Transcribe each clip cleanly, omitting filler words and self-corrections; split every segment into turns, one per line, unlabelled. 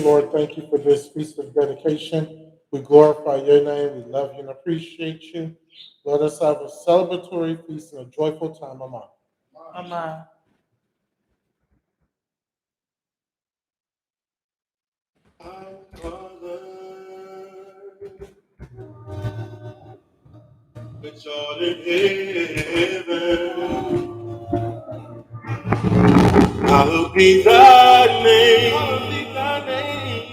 Lord, thank you for this feast of dedication. We glorify your name. We love you and appreciate you. Let us have a celebratory feast and a joyful time. Amen.
Amen.
Our Father, which art in heaven, hallowed be thy name. Hallowed be thy name.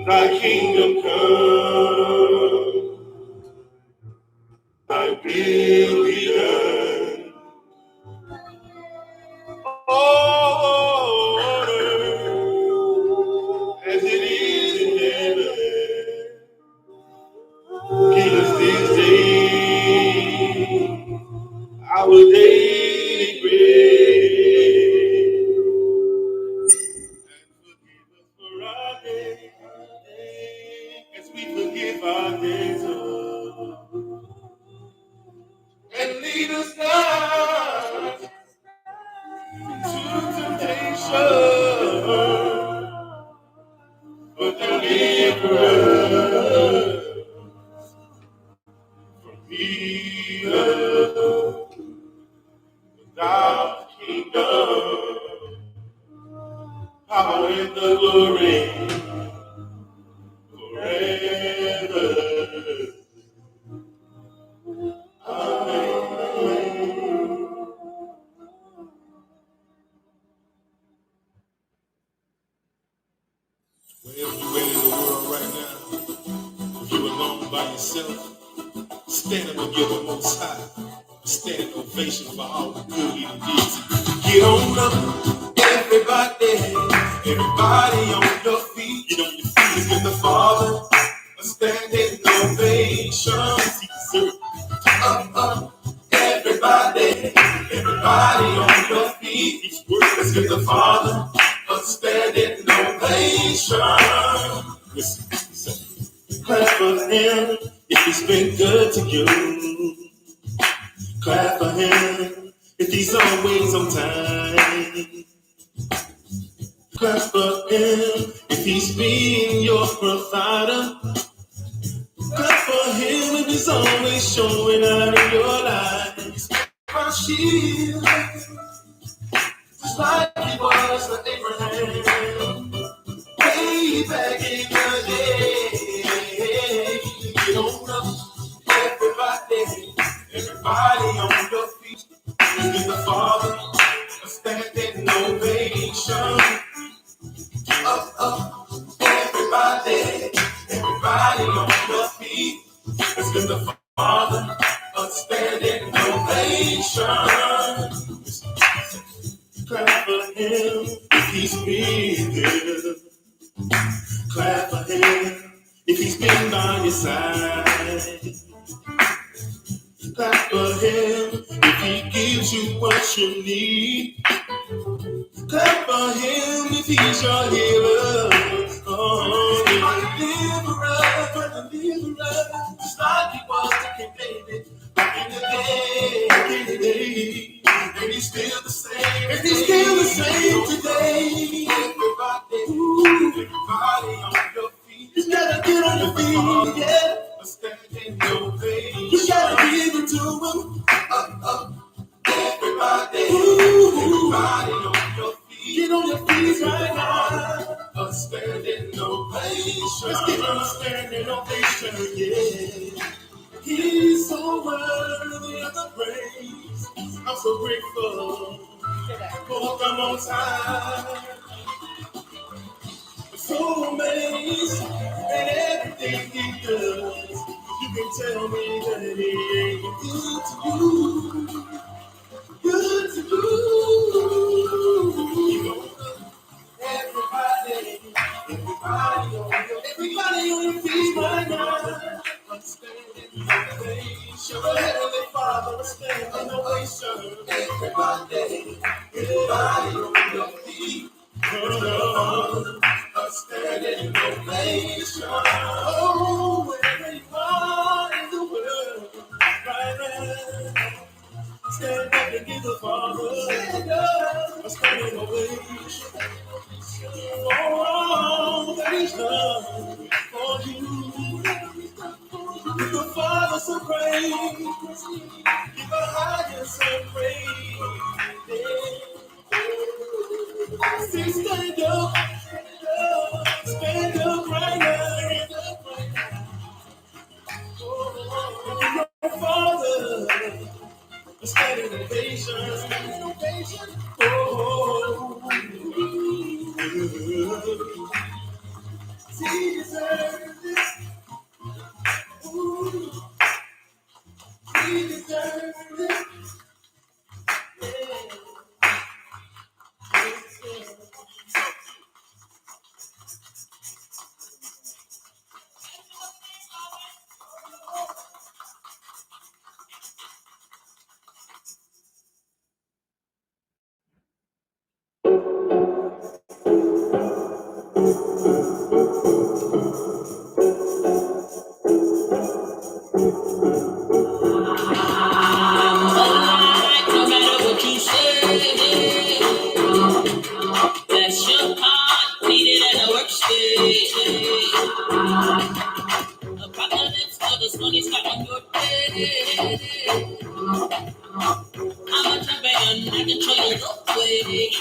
Thy kingdom come, thy will be done on earth as it is in heaven. Give us this day our daily bread, and forgive us for our debts as we forgive our debtors. And lead us not into temptation, but deliver us from evil. Thou kingdom, power and the glory forever. Amen. Wherever you at in the world right now, if you're alone by yourself, stand up and give the Most High a standing ovation for all the good He did to you. Get on up, everybody, everybody on your feet. Get on your feet and give the Father a standing ovation. He deserves up, everybody, everybody on your feet. Let's give the Father a standing ovation. Listen, listen. Clap for Him if He's been good to you. Clap for Him if He's always on time. Clap for Him if He's been your provider. Clap for Him if He's always showing out in your life. He's my shield, just like He was for Abraham. Way back in the day. Get on up, everybody, everybody on your feet. Give the Father a standing ovation. Up, everybody, everybody on your feet. Let's give the Father a standing ovation. Clap for Him if He's been good. Clap for Him if He's been by your side. Clap for Him if He gives you what you need. Clap for Him if He's your healer. Oh, deliverer, just like He was to King David back in the day. And He's still the same. And He's still the same today. Everybody, everybody on your feet. You gotta get on your feet, yeah. A standing ovation. You gotta give it to Him. Up, everybody, everybody on your feet. Get on your feet right now. A standing ovation. Let's give him a standing ovation, yeah. He's so worthy of the praise. I'm so grateful for the Most High. So amazed at everything he does. You can tell me that he ain't good to you. Good to you. You know, everybody on your feet right now. Understanding salvation. The Heavenly Father, standing ovation. Everybody on your feet. Standing ovation. Oh, wherever you are in the world, right now. Stand up and give the Father a standing ovation. Oh, that He's done for you. Give the Father some praise. Give the highest some praise. Say, stand up right now. Oh, give your Father a standing ovation. Oh, Jesus, ooh, he deserves it. No matter what you say, bless your heart, needed at a workstation. Apocalypse of the sun is not on your day. I'm a champion, I can show you the way.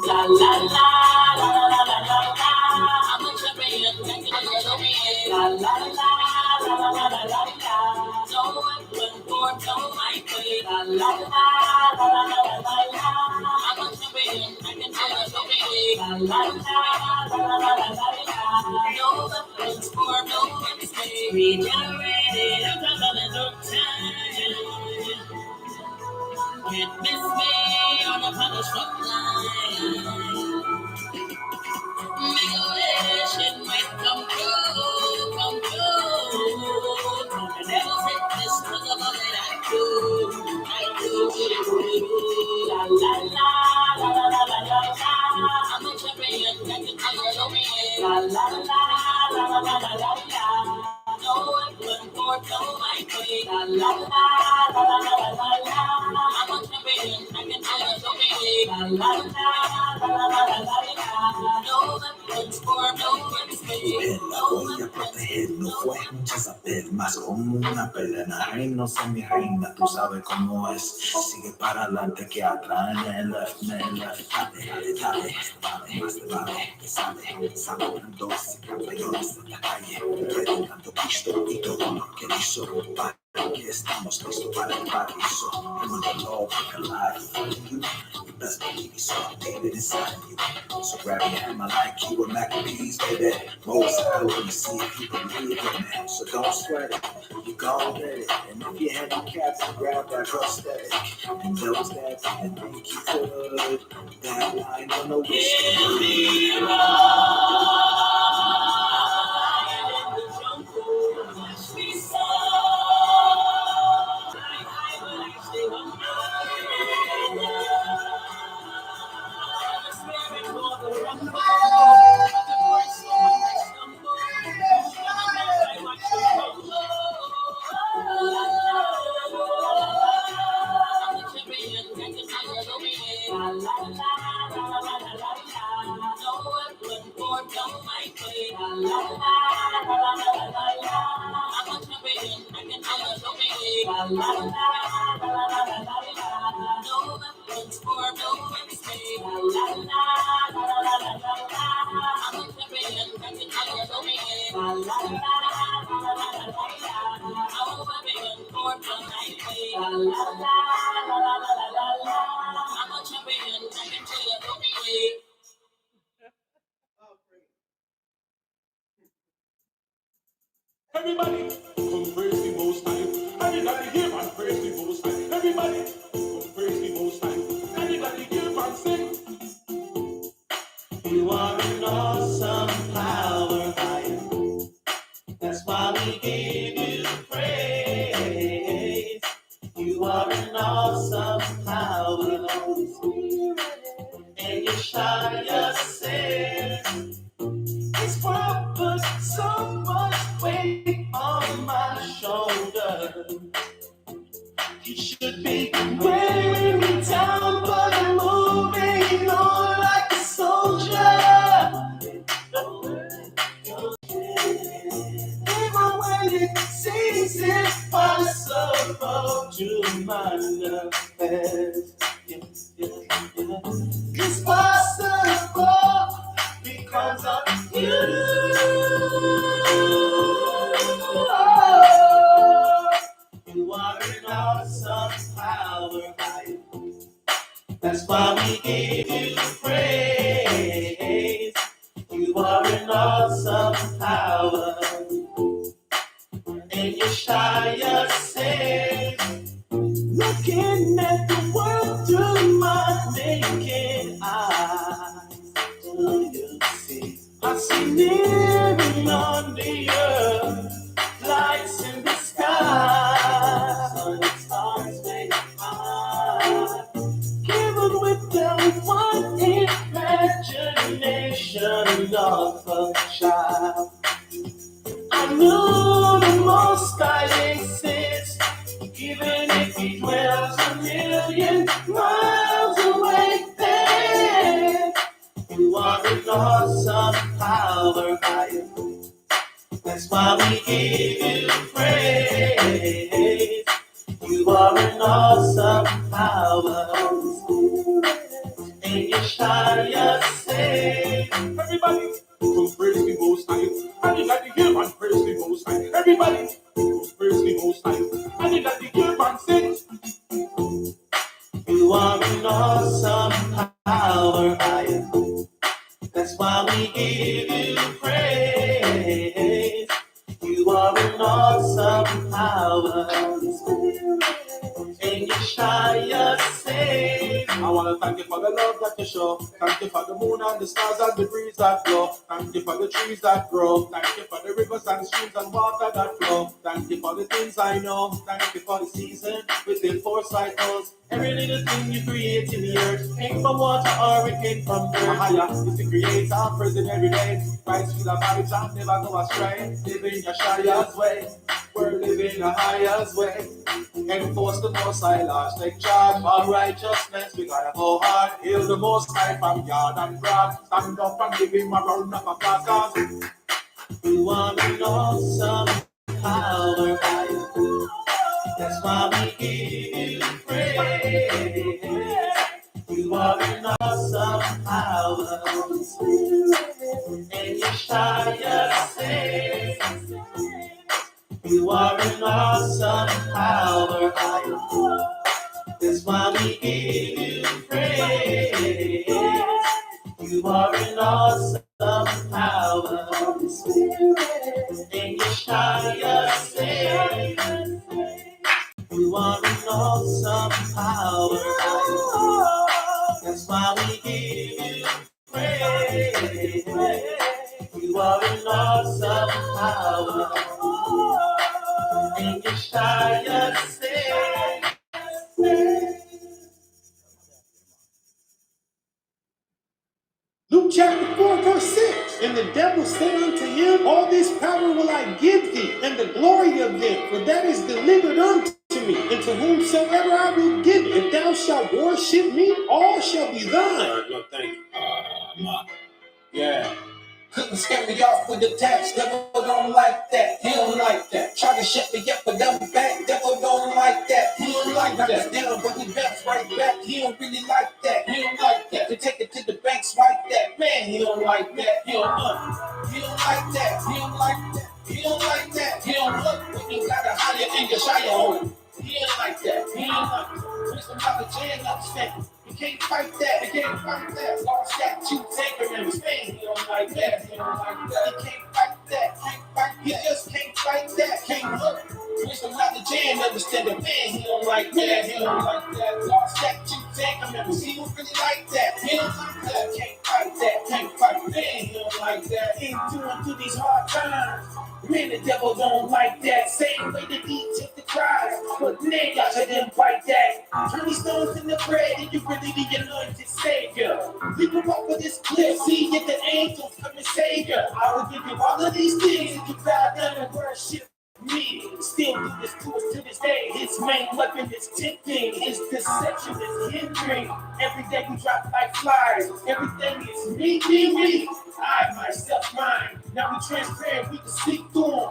La la la la la la la la. I'm a champion, I can show you the way. La la la la la la la la la. No weapon for no my way. La la la la la la la la. I'm a champion, I can show you the way. La la la la la la la. No weapons for no one's way. Regenerated, I'm traveling through time. Can't miss me on the polished front line. Make a wish, it might come true, come true. The devil's hit this cause of all that I do. La la la la la la la la la. I'm a champion, I can tell you the way. La la la la la la la la la. No weapon for no my way. La la la la la la la la. I'm a champion, I can tell you the way. La la la la la la la la. No weapons for no one's way.
La voy a proteger, no fue un Jezabel, más como una pelena. Reino son mi reina, tú sabes cómo es. Sigue para adelante que atrás, nela. Dale, más te vale, que sabe hablando, se campeones de la calle, predicando Cristo y todo lo que hizo. Aquí estamos listos para el paraíso. And when the Lord take a life from you, you best believe He's so David inside of you. So grab your hammer like you were Maccabees, baby. Rolls out when you see if you believe it, man. So don't sweat it, you gon' get it. And if you're handicapped, grab that prosthetic. And those that didn't think you could, that line on the whiskey.
Everybody, come praise the Most High. Everybody give and praise the Most High. Everybody, come praise the Most High. Everybody give and sing. You are an awesome power higher. That's why we give you praise. You are an awesome power, Holy Spirit. And you shine yourself. This world puts so much weight on my shoulder. You should be wearing me down, but I'm moving on like a soldier. Even when it seems impossible to manifest, it's possible because of you. You are an awesome power, that's why we give you praise. You are an awesome power, and you shine yourself. Looking at the world through my naked eyes, do you see? I see living on the earth, lights in the sky, sun stars make high. Given with the one imagination of a child, I knew the Most High exists, even if He dwells a million miles away. Then you are an awesome power higher. That's why we give you praise. You are an awesome power, and you shine yourself. Everybody, come praise the Most High. I need like to give and praise the Most High. Everybody, come praise the Most High. I need like to give and sing. You are an awesome power higher. That's why we give you praise. You are an awesome power, and you shine yourself. I want to thank you for the love that you show. Thank you for the moon and the stars and the breeze that blow. Thank you for the trees that grow. Thank you for the rivers and streams and water that flow. Thank you for the things I know. Thank you for the season within 4 cycles. Every little thing you create in the earth came from water or it came from dirt. Higher is the creator, present every day. Christ with a marriage and never go astray. Living your Shire's way. We're living a highest way. Enforce the Most High laws, take charge for righteousness. We gotta go hard, heal the Most High from yard and ground. Stand up and give Him a round of applause, 'cause you are an awesome power. That's why we give you praise. You are an awesome power, and you shine yourself. You are an awesome power. That's why we give you praise. You are an awesome power, and you shine yourself. You are an awesome power. That's why we give you praise. You are an awesome power, and you shine yourself.
Luke chapter 4, verse 6. And the devil said unto him, all this power will I give thee, and the glory of them, for that is delivered unto me, and to whomsoever I will give it. If thou shalt worship me, all shall be thine.
No, thank you.
Yeah.
Couldn't scare me off with the tax, devil don't like that, he don't like that. Try to shut me up, but double back, devil don't like that, he don't like that. Down, but he bounce right back, he don't really like that, he don't like that. To take it to the bank, swipe that, man, man, he don't like that. He don't like that. He don't like that. He don't like that. He don't look when you got a higher and your shy on him. He ain't like that. He ain't like that. When some other jam upstand, you can't fight that. You can't fight that. Lost that two taker in Spain. He don't like that. He don't like that. He can't fight that. Can't fight. He just can't fight that. Can't look. When some other jam understand the man. He don't like that. He don't like that. Lost that two taker in He don't really like that. He don't like that. Can't fight that. Can't fight that. He don't like that. Ain't doing through these hard times. Man, the devil don't like that. Same way that he took the cries. But now y'all should didn't fight that. Turn these stones into bread and you really the anointed savior. Leap him up with this cliff. See if the angels come and save you. I will give you all of these things if you bow down and worship me. Still do this to us to this day. His main weapon is tempting. His deception is hindering. Every day we drop like flies. Everything is me. I, myself, mine. Now we transparent, we can speak to him.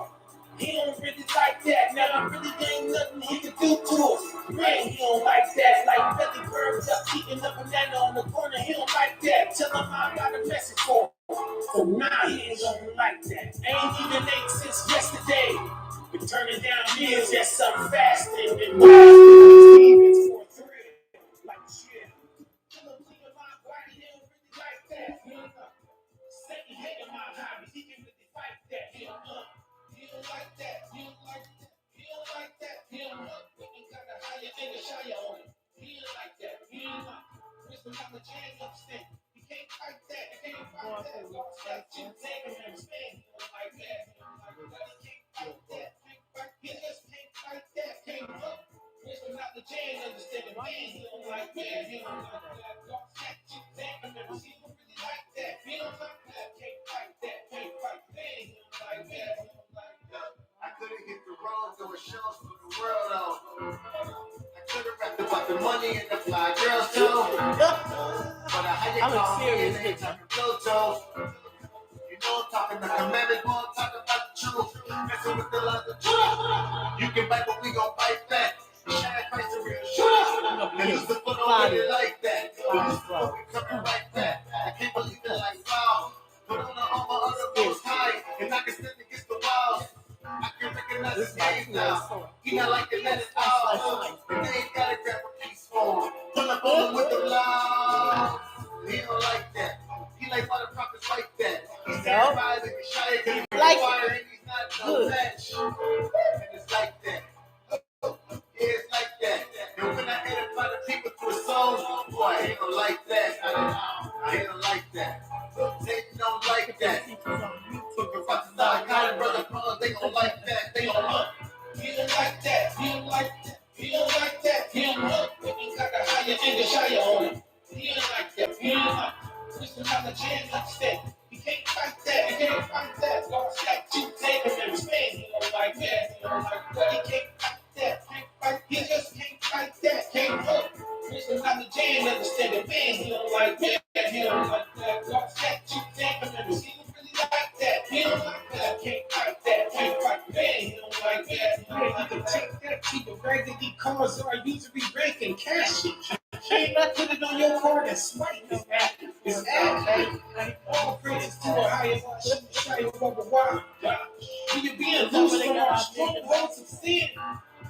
He don't really like that. Now really ain't nothing he can do to us. Man, he don't like that. Like belly birds up eating a banana on the corner. He don't like that. Tell him I got a message for him. So now he ain't gonna like that. Ain't even ate since yesterday. Been turning down meals, yes, I'm fasting. And demons for a thrill. Like shit. Tell him leave my body, he don't really like that. Say he hating my hobbies, he can really fight that. He don't like that. He don't like that. He don't like that. He don't look. We ain't got a higher and a shyer on him. He don't like that. He don't like that. Mr. Mama Jam upstand. He can't fight that. He can't fight that. Lost that two taker and Spain. He don't like that. He don't like that. He can't fight that. He just can't fight that. Can't look. Mr. Mama Jam understand the man. He don't like that. He don't like that. Lost that two taker and he don't really like that. He don't like that. Can't fight that. Can't fight that. He don't like that.
I could've hit the road, there were shows for the world out. I could've rapped about the money and the fly girls too. But I had to call me and they talking Bluetooth. You know I'm talking the commandment, boy, I'm talking about the truth. Messing with the love, the truth. You can bite, but we gon' fight back. Shine Christ the real truth. And use the foot on really like that. Use the foot we coming right back. I can't believe it like wow. Put on the armor of the most high, and I can stand against the walls. I can recognize his name now. He not like to let it out. And they ain't gotta grab a piece for him. Pull up on him with the love. He don't like that. He like why the prophets like that. He's terrified and he's shy because he's like fire and he's not no match. And it's like that. Yeah, it's like that. And when I edify the people through a song, boy, I ain't gonna like that. I ain't gonna like that. They don't like that. If I start calling brother Paul, they don't like that. They don't look.
He don't like that. He don't like that. He don't like that. He don't look. We ain't got the higher and the shyer on him. He don't like that. He don't like that. Mr. Mama Jam upstand. He can't fight that. He can't fight that. Lost that two taker and Spain. He don't like that. He don't like that. He can't fight that. Can't fight. He just can't fight that. Can't look. Mr. Mama Jam understand the man. He don't like that. He don't like that. Lost that two taker and he don't really like that. He don't like that. Can't fight that. Can't fight that. He don't like that. Yeah, you can take that to the raggedy cars or usually rank and cash it. Can't not put it on your card and swipe it. It's active. All praises to a higher shine above the wild. When you're being loose from our strongholds of sin,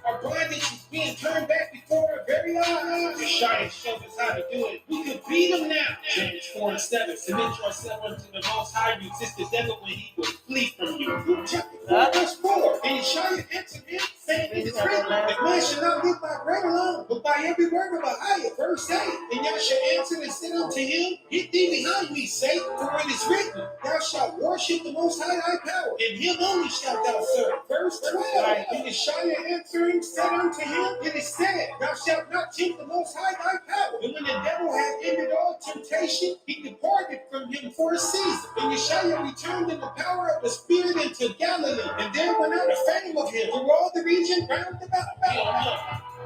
our bondage is being turned back before our very eyes. The shine shows us how to do it. We could beat him now. James 4:7. Submit yourself unto the Most High. Resist the devil when he will flee from you. Luke chapter 4, verse 4. And Yeshua answered him, saying, it is written, that man shall not live by bread alone, but by every word of a higher. Verse 8. And Yahshua answered and said unto him, get thee behind me, Satan, for it is written, thou shalt worship the Most High thy power, and him only shalt thou serve. Verse 12. And Yeshua answering said unto him, it is said, thou shalt not tempt the Most High thy power. And when the devil had ended all temptation, he departed from him for a season. And Yeshua returned in the power of the Spirit into Galilee, and there went out a fame of him through all the region round about.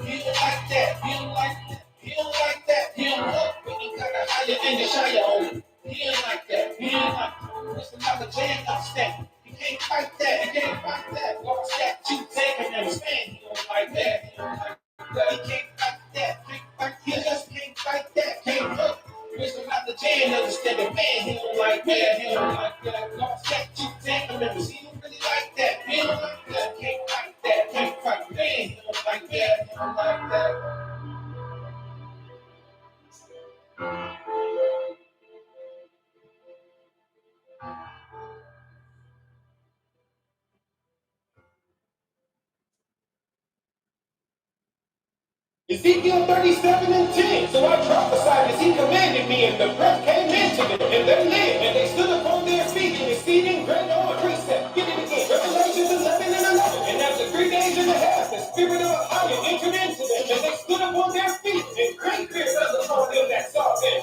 He don't like that. He don't like that. He don't like that. He don't look. We ain't got a higher and a shyer on him. He don't like that. He don't like that. Mr. Mama Jam upstand. He can't fight that. He can't fight that. Lost that two taker and Spain. He don't like that. He don't like that. He can't fight that. Can't fight. He just can't fight that. Can't look. Mr. Mama Jam understand the man. He don't like that, he don't like that. Lost that you take a minute, he don't really like that, he don't like that. Can't fight that, can't fight that, he don't like that, he don't like that. Ezekiel 37:10. So I prophesied as he commanded me, and the breath came into them, and they lived, and they stood upon their feet, and exceeding great on precept. Get it again. Revelations 11:11. And after 3 days and a half, the spirit of Ahia entered into them, and they stood upon their feet, and great fear fell upon them that saw them.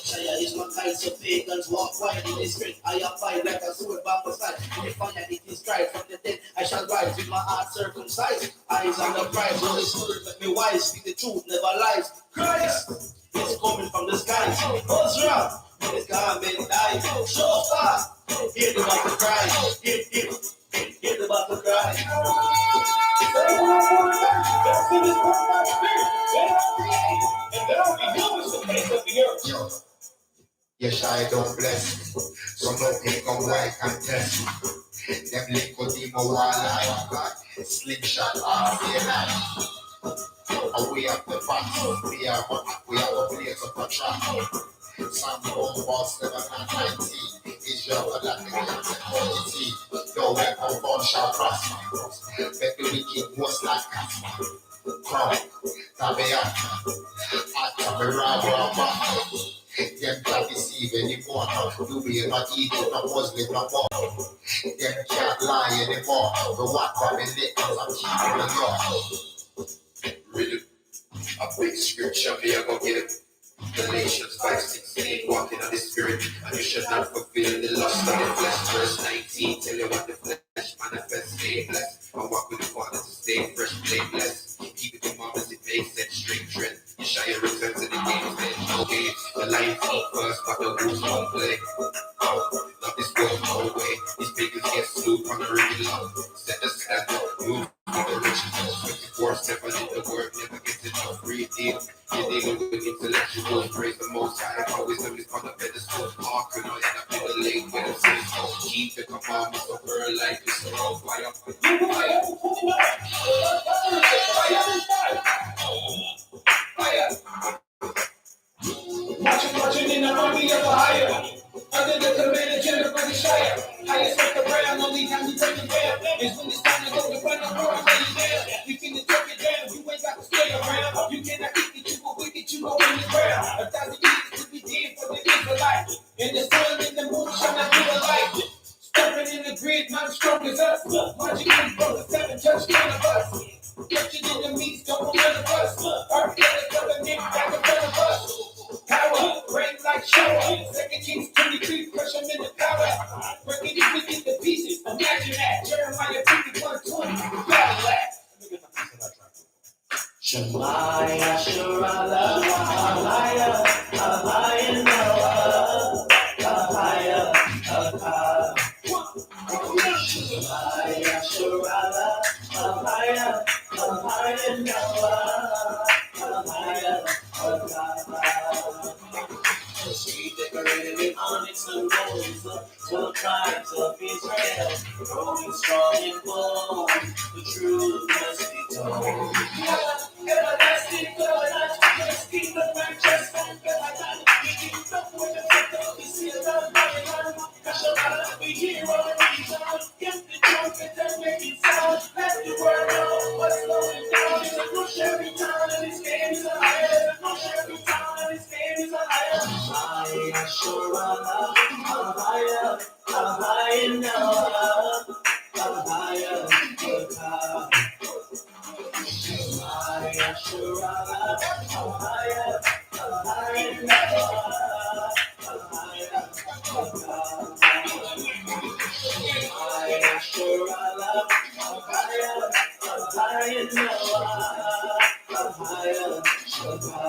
Fire is my kind, so pagans walk quiet in the street. I am fire like a sword by my side. In the fire it is tried from the dead. I shall rise with my heart circumcised. Eyes on the prize, Holy Spirit make me wise. Speak the truth, never lies. Christ is coming from the skies. Hosra, his garment died. So far, hear the battle cry. Hear the battle cry.
That's in this world by spirit. They are created, and there will be humans to face of the earth.
Yes, I don't bless. So no pick up white contest. Them little demo wall I got. Slingshot off the line. Away up the box. We are a place of a trap. Some home boss 719. Is your galactic quality. No weapon born shall prosper. Make the wicked most like Casper. Crown, Tabeata. Atamera, them can't deceive anymore. You be not eating, not Muslim, not more. Them can't lie anymore. The what from the lips, I'm keeping the law.
Read it. A big scripture, me I go get it. Galatians 5:16, walking on the spirit, and you shall not fulfill the lust of the flesh. Verse 19, tell you what the flesh manifests, stay blessed. And walk with the Father to stay fresh, blameless. Keep it commandments, it makes sense, straight trend. You shall return to the games, then no games. The lions eat first, but the wolves won't play. Oh, not this world, no way. These pagans get slew on the regular. Set the standard, move with the rich. 24/7 in the word, never gets enough. Read deep. You're dealing with intellectuals, praise the most high. How wisdom is on the pedestal. Hearken or end up in the lake where the saints go. Keep the commandments of her life is the road. Fire.
Marching in the army of fire. Under the command of General Shire. Highest up the ground, only time you take it down is when it's time to go to front of the world and lay you down. You can take it down, you ain't got to stay around. You cannot kick it, you will wicked, you go in the ground. 1,000 years to be dead for the Israelites. And the sun and the moon shall not be alike. Stepping in the grid, not as strong as us. Marching in from the 7 touchdown of us. Catching in the meats, don't none of us. Our feelings of the nigga back in front of us. Power, rain like shower. 2 Kings 23, crush them in the power. Breaking it wicked to pieces. Imagine that. Jeremiah 51:20. Battle axe.
Shemaya, Shurala, Alaya, Alaya, Noah, Alaya, Alaya. Shemaya, Shurala, Alaya, Alaya, Noah, Alaya, Alaya. She decorated with onyx and rose, 12 tribes of Israel, growing strong and bold. The truth must be told. Everlasting covenant, let's keep the righteous and covenant. We keep up with the faith of the seal of Babylon. Kashabala, we hear all the reason. Get the trumpet and make it sound. Let the world know what's going down. There's a push every town and this game is a liar. There's a push every town and this game is a liar. Alaya, Shurala, Alaya, Alaya, Noah, Alaya, Alaya. Alaya, Shurala, Alaya, Alaya, Noah, Alaya, Alaya. Alaya, Shurala, Alaya, Alaya, Noah, Alaya, Alaya.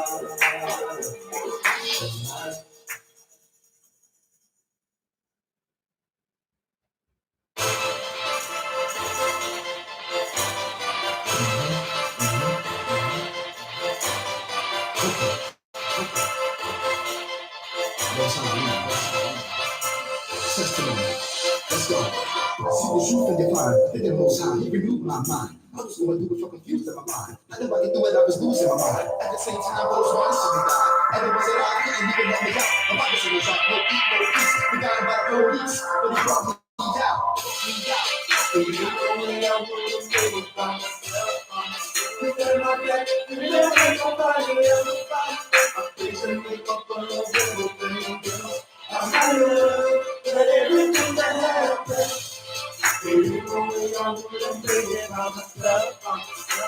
Let's go. See the truth and divine. Then the most high, he renewed my mind. I was going through it so confused in my mind. I knew I could do it, I was losing my mind. At the same time, I was wanting to be died. And it wasn't I couldn't even let me out. My body was out, no eat, no peace. We got about no weeks, but he brought me out.
You know me, I'm gonna make it by myself. Because my black, there ain't nobody else. I'm facing me up on the river, I'm higher than everything that happened. You know me, I'm gonna make it by myself.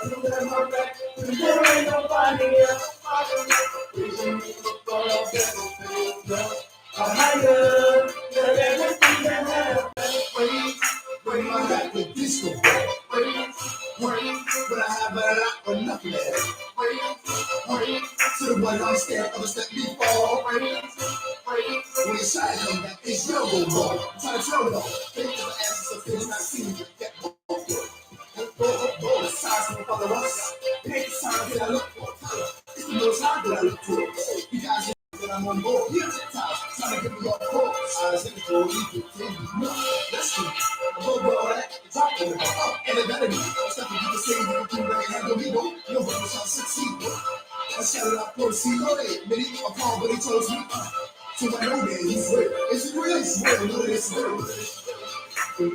Because my black, there ain't nobody else. I'm facing me up on the river, I'm higher than everything that happened.
Bring my back with disco ball. Bring, but I have a lot or nothing left. Bring, to the one I'm scared of, let me fall. When it's side on that, it's your go ball. Try to tell it all. Think of the answers of things not seen yet. The size of the father us. Paint the sign that I look for. It's the most high that I look for. You guys know that I'm on board. Here's the time. Trying to get me off course. I was looking for you. Let's go. Talking about and the better stuff you can say you can really handle me, no, nobody shall succeed. I shouted out for C-Loaded, many a call, but he told me, so I know that he's real. It's real, it's real, no, it's real.
I'm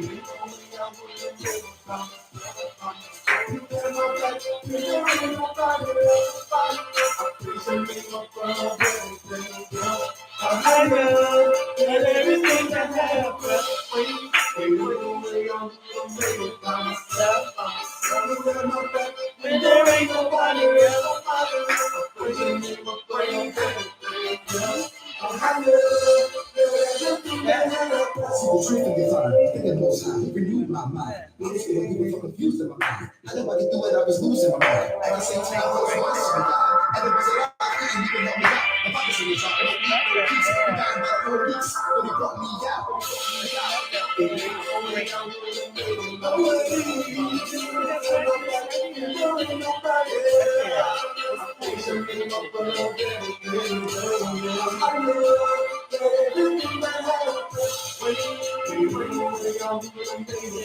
higher than everything that happened. You know me, I'm gonna make it by myself. When there ain't nobody else. I'm higher than everything that happened.
See the truth and divine, think the most high, he renewed my mind. I was going through it so confused in my mind. I knew I could do it, I was losing my mind. At the same time, I was wanting to be died. And it wasn't I couldn't even let me out. My body was out, no eat, no peace. We got about 4 weeks, but he brought me out.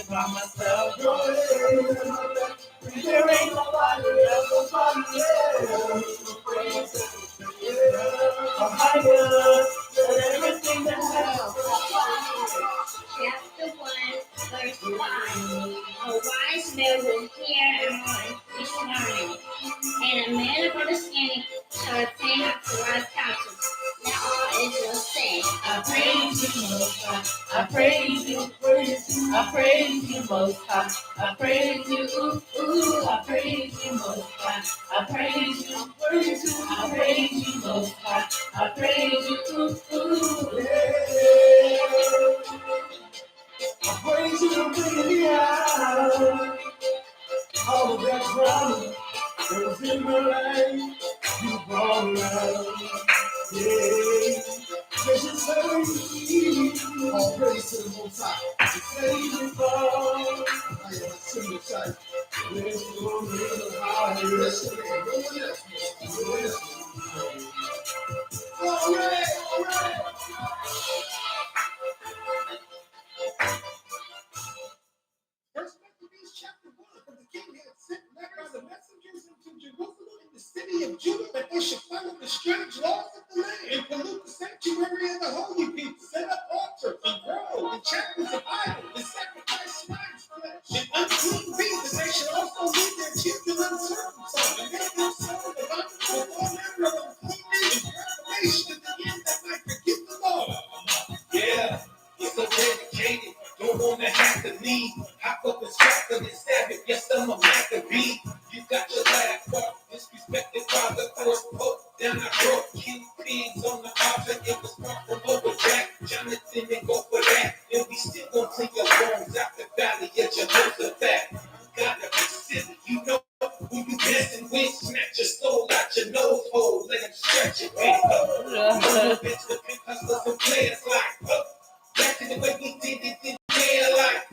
By myself, there ain't nobody else. I'm higher than everything that happened.
Chapter 1, verse 5. A wise man will hear and learn each morning, and a man of understanding shall attain to wise counsel. Now all Israel say,
I praise you, Most High. I praise you, I praise you, Most High. I praise you, I praise you, Most High. I praise you, I praise you, Most High. I praise you, I praise you for bringing me out. All of that drama that was in my life, you brought me out. Yeah, precious baby,
All praise to the most high.
save me from
I am a single child.
this woman higher.
Let's go, no one else. No one else. All right.
First Maccabees chapter 1. For the king had sent back by the messengers into Jerusalem in the city of Judah that they should follow the strange laws of the land and pollute the sanctuary and the holy people, set up altars and groves and chapels of idols and sacrifice swine's flesh and unclean beasts. And they should also leave their children uncircumcised and make themselves abominable with all manner of uncleanness and profanation in the end that might forget the Lord.
Yeah, you're so dedicated, don't wanna have to leave. Hop up and strap them and stab it, yes, I'm a Maccabee. You got your last part, disrespected by the first pope. Then I broke kingpins on the altar, it was far from over Jack. Jonathan and go for that, and we still gon' clean your bones out the valley at your Jehoshaphat. You gotta be silly, you know who you dancing with, snatch your soul out your nose hole, let him stretch it, pick up. Bitch, the pimp hustlers and players like, back to the way we did it in real life,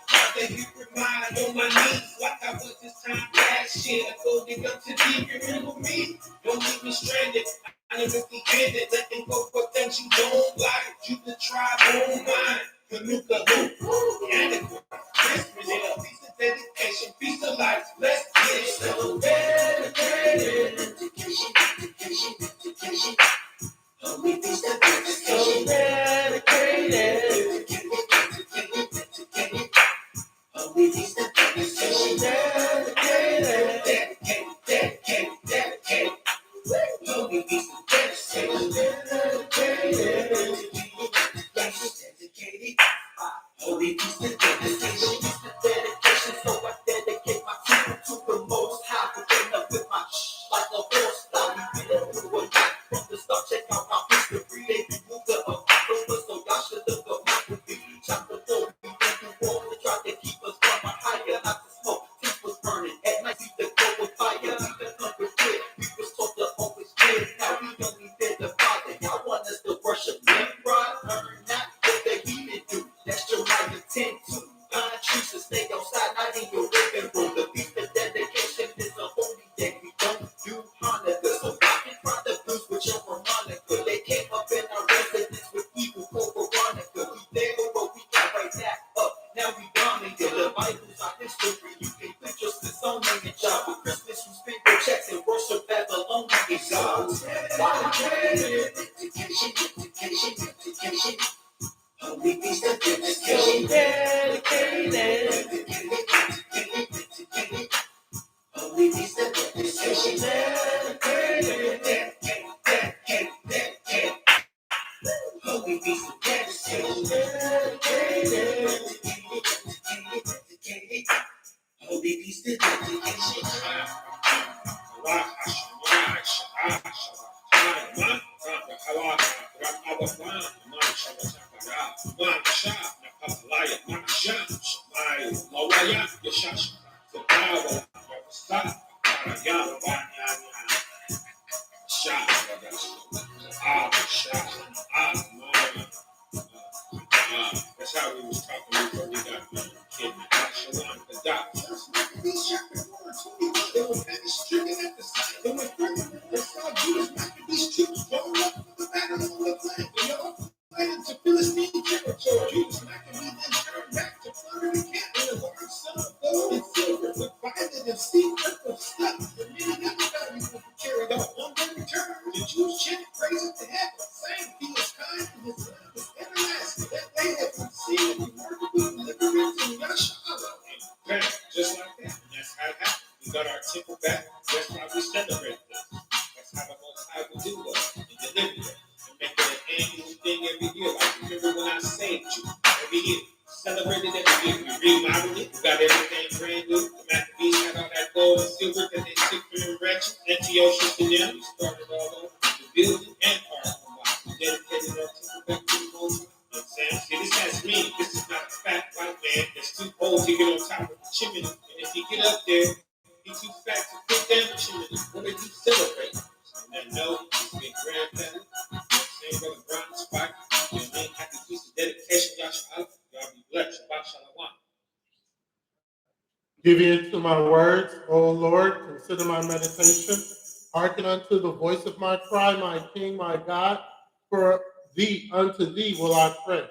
Father, you remind on my knees like I was this time last year. Holding up to thee, remember me? Don't leave me stranded. I never be handed, letting go for things you don't like. You the tribe on mine. The nuka the who, and the who. Christmas is a feast of dedication, feast of lights. Let's get it so dedicated. Dedication, dedication, dedication. Holy feast of dedication. So dedicated. Dedicated, dedicated. Holy feast of dedication. Dedicated. Dedicated, dedicated, dedicated. Holy feast of dedication. Dedicated. Dedicated. Holy feast of dedication. Feast of dedication. So I dedicate my time to the most high. Begin up with my like a horse style. We been through a lot from the start. Check out my history. They remove the apostles, so y'all should look up my movie. Chapter 4. We went through war to try to keep us from a higher. Not to smoke. Teeth was burning. At night we the go with fire. We the hunger kid. We was told to always live. Now we only did the Father. Y'all want us to worship Nimrod? Learn not what the heathen do. That's Jeremiah 10:2. Pine trees to stay outside, not in your living room. The feast of dedication is a holy day. We don't do Hanukkah, so I can try the blues with your harmonica. They came up in our residence with evil over Veronica. We there, but we got right back up. Now we dominate the Bible's our history. You can put your Smithsonian job. For Christmas, you spend your checks and worship Babylonian gods. Dedication, dedication, dedication. Holy feast of dedication. Dedicated. Holy feast of dedication. Dedicated. Dedicated. Holy feast of dedication. Dedicated. Holy feast of dedication.
That's how we was talking before we got done. Kidding. Shalom, the doctor. They were finished stricken at the sight. They went through. They saw Judas Maccabees troops going up from the battle on the plain. They all fled into Philistine territory. Judas Maccabee then turned back to plunder the camp in a large sum of gold and silver, with violet and sea purple stuff, and many other valuables were carried off. On their return, the Jews chanted praises to heaven, saying, "He is kind and his love is everlasting." That they have seen remarkable deliverance in Yahshua. Okay, just like that. And that's how it happened. We got our temple back. That's why we celebrate this. That's how the Most High will do us and deliver us and make it an annual thing every year. Like, remember when I saved you every year? Celebrated every year. We remodeled it. We got everything brand new. The Maccabees had all that gold and silver that they took from the wretched. Antiochus and them started all over the building and part of the life. We dedicated our temple back to the Most High. You know what I'm saying? See, this has meaning. This is not a fat white man that's too old to get on top of the chimney. And if he get up there, he's too fat to put down the chimney. What did he celebrate? And no, he's been grandfather. You know what I'm saying? Brother Brown Spike. You know what I mean? Happy feast of dedication, Yahshua. Y'all be blessed. Shabbat Shalom.
Give ear to my words, O Lord, consider my meditation. Hearken unto the voice of my cry, my King, my God. For thee, unto thee will I pray.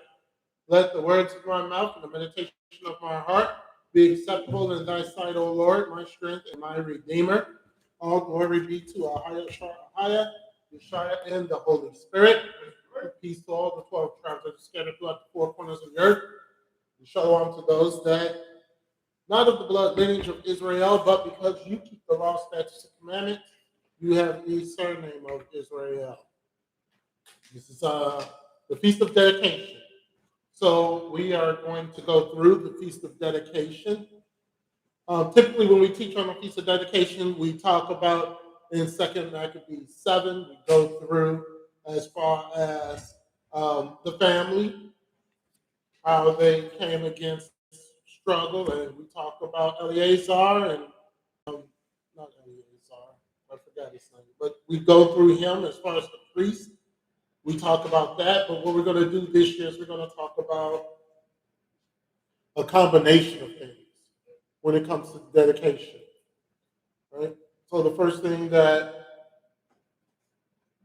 Let the words of my mouth and the meditation of my heart be acceptable in thy sight, O Lord, my strength and my redeemer. All glory be to Ahaya, Yeshua, and the Holy Spirit. Peace to all the 12 tribes that are scattered throughout the four corners of the earth. And shalom to those that, not of the blood lineage of Israel, but because you keep the law, statutes, and commandments, you have the surname of Israel. This is the Feast of Dedication. So we are going to go through the Feast of Dedication. Typically, when we teach on the Feast of Dedication, we talk about in 2 Maccabees 7, we go through as far as the family, how they came against struggle, and we talk about Eleazar and not Eleazar, I forgot his name, but we go through him as far as the priest. We talk about that, but what we're going to do this year is we're going to talk about a combination of things when it comes to dedication, right? So the first thing that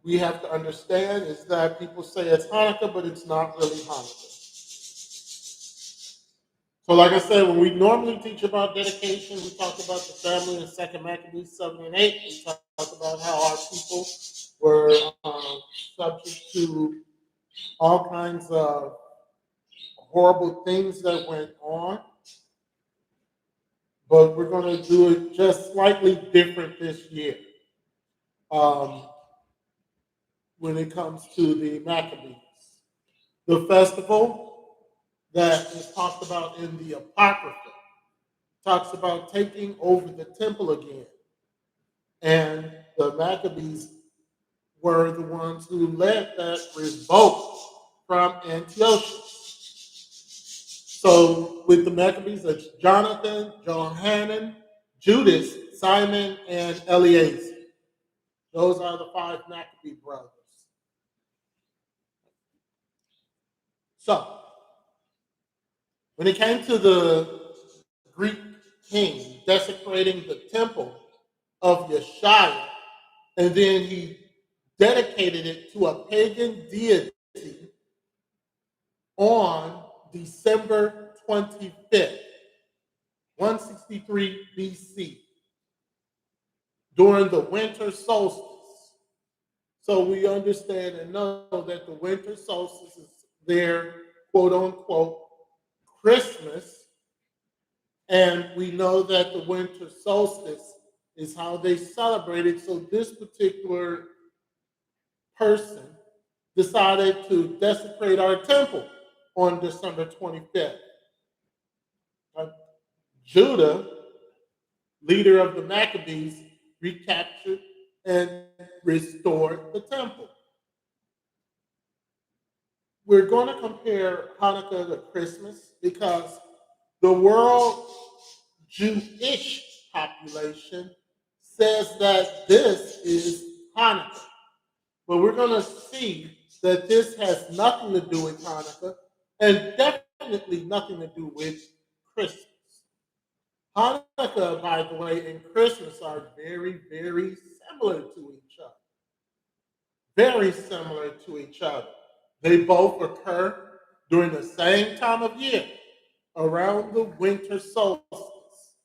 we have to understand is that people say it's Hanukkah, but it's not really Hanukkah. So like I said, when we normally teach about dedication, we talk about the family in 2 Maccabees 7 and 8. We talk about how our people were subject to all kinds of horrible things that went on. But we're going to do it just slightly different this year when it comes to the Maccabees. The festival that is talked about in the Apocrypha talks about taking over the temple again. And the Maccabees were the ones who led that revolt from Antiochus. So with the Maccabees, it's Jonathan, Johanan, Judas, Simon, and Eleazar. Those are the 5 Maccabee brothers. So, when it came to the Greek king desecrating the temple of Yeshua, and then he dedicated it to a pagan deity on December 25th, 163 BC, during the winter solstice. So we understand and know that the winter solstice is their quote unquote Christmas. And we know that the winter solstice is how they celebrate it. So this particular person decided to desecrate our temple on December 25th. Judah, leader of the Maccabees, recaptured and restored the temple. We're going to compare Hanukkah to Christmas because the world Jewish population says that this is Hanukkah. But we're going to see that this has nothing to do with Hanukkah and definitely nothing to do with Christmas. Hanukkah, by the way, and Christmas are very, very similar to each other. Very similar to each other. They both occur during the same time of year, around the winter solstice.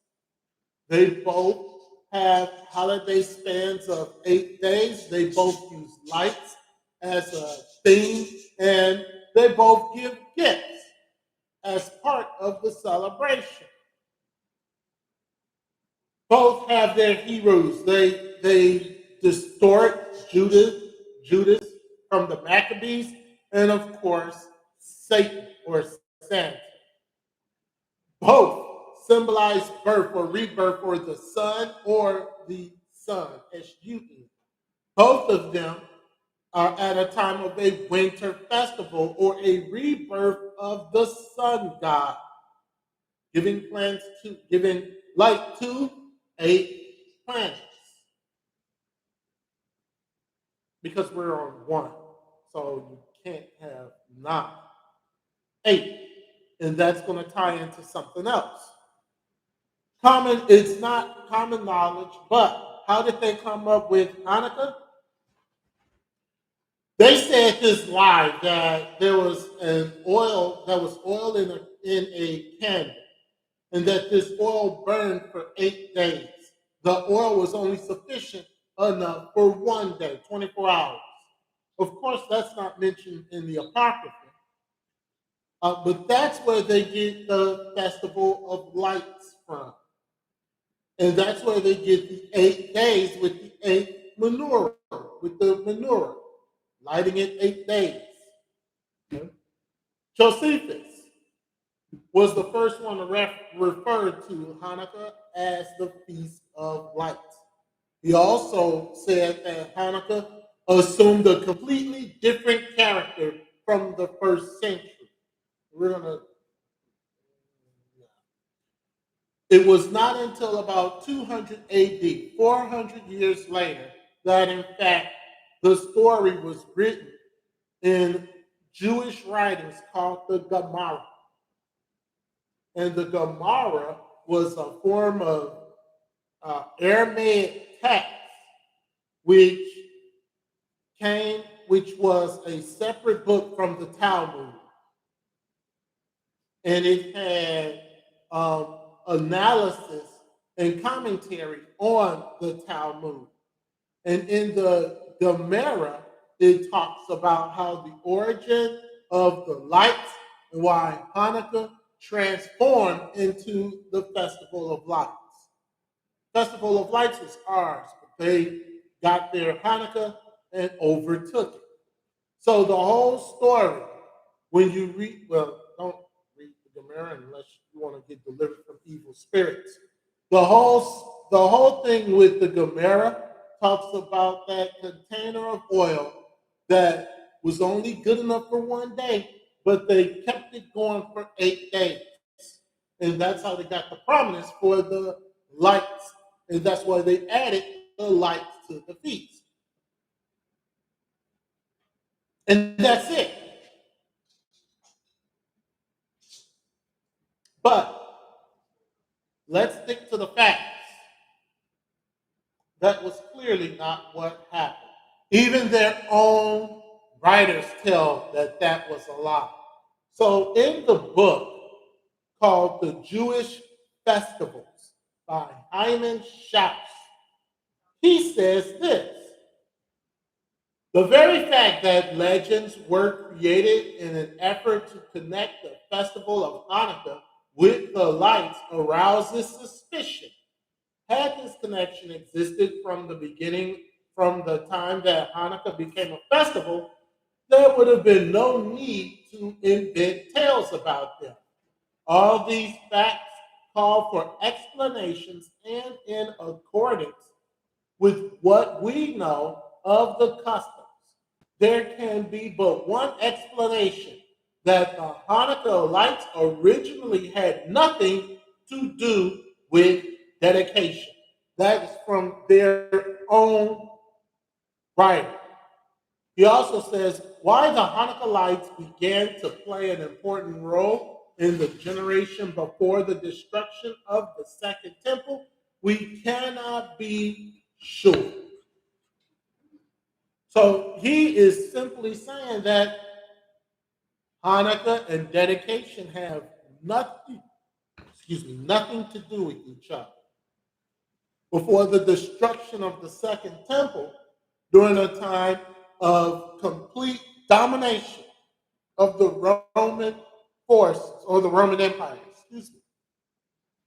They both have holiday spans of 8 days. They both use lights as a theme, and they both give gifts as part of the celebration. Both have their heroes. They distort Judas from the Maccabees, and of course, Satan or Santa. Both symbolize birth or rebirth for the sun or the sun, S-U-N. Both of them are at a time of a winter festival or a rebirth of the sun god, giving light to 8 planets. Because we're on 1, so you can't have 9. 8. And that's going to tie into something else. It's not common knowledge, but how did they come up with Hanukkah? They said this lie that there was oil in a candle, and that this oil burned for 8 days. The oil was only sufficient enough for 1 day, 24 hours. Of course, that's not mentioned in the Apocrypha. But that's where they get the Festival of Lights from. And that's where they get the 8 days with the 8 menorah, lighting it 8 days. Okay. Josephus was the first one to refer to Hanukkah as the Feast of Lights. He also said that Hanukkah assumed a completely different character from the first century. It was not until about 200 AD, 400 years later, that in fact the story was written in Jewish writings called the Gemara. And the Gemara was a form of Aramaic text which was a separate book from the Talmud. And it had analysis and commentary on the Talmud. And in the Gemara, it talks about how the origin of the lights and why Hanukkah transformed into the Festival of Lights. Festival of Lights is ours, but they got their Hanukkah and overtook it. So the whole story, when you read, well, don't read the Gemara unless you want to get delivered from evil spirits. The whole thing with the Gemara talks about that container of oil that was only good enough for one day, but they kept it going for 8 days. And that's how they got the prominence for the lights. And that's why they added the lights to the feast. And that's it. But let's stick to the facts. That was clearly not what happened. Even their own writers tell that that was a lie. So in the book called The Jewish Festivals by Hyman Schaus, he says this: the very fact that legends were created in an effort to connect the festival of Hanukkah with the lights arouses suspicion. Had this connection existed from the beginning, from the time that Hanukkah became a festival, there would have been no need to invent tales about them. All these facts call for explanations, and in accordance with what we know of the customs, there can be but one explanation: that the Hanukkah lights originally had nothing to do with dedication. That is from their own writing. He also says why the Hanukkah lights began to play an important role in the generation before the destruction of the Second Temple, we cannot be sure. So he is simply saying that Hanukkah and dedication have nothing to do with each other. Before the destruction of the Second Temple, during a time of complete domination of the Roman forces, or the Roman Empire,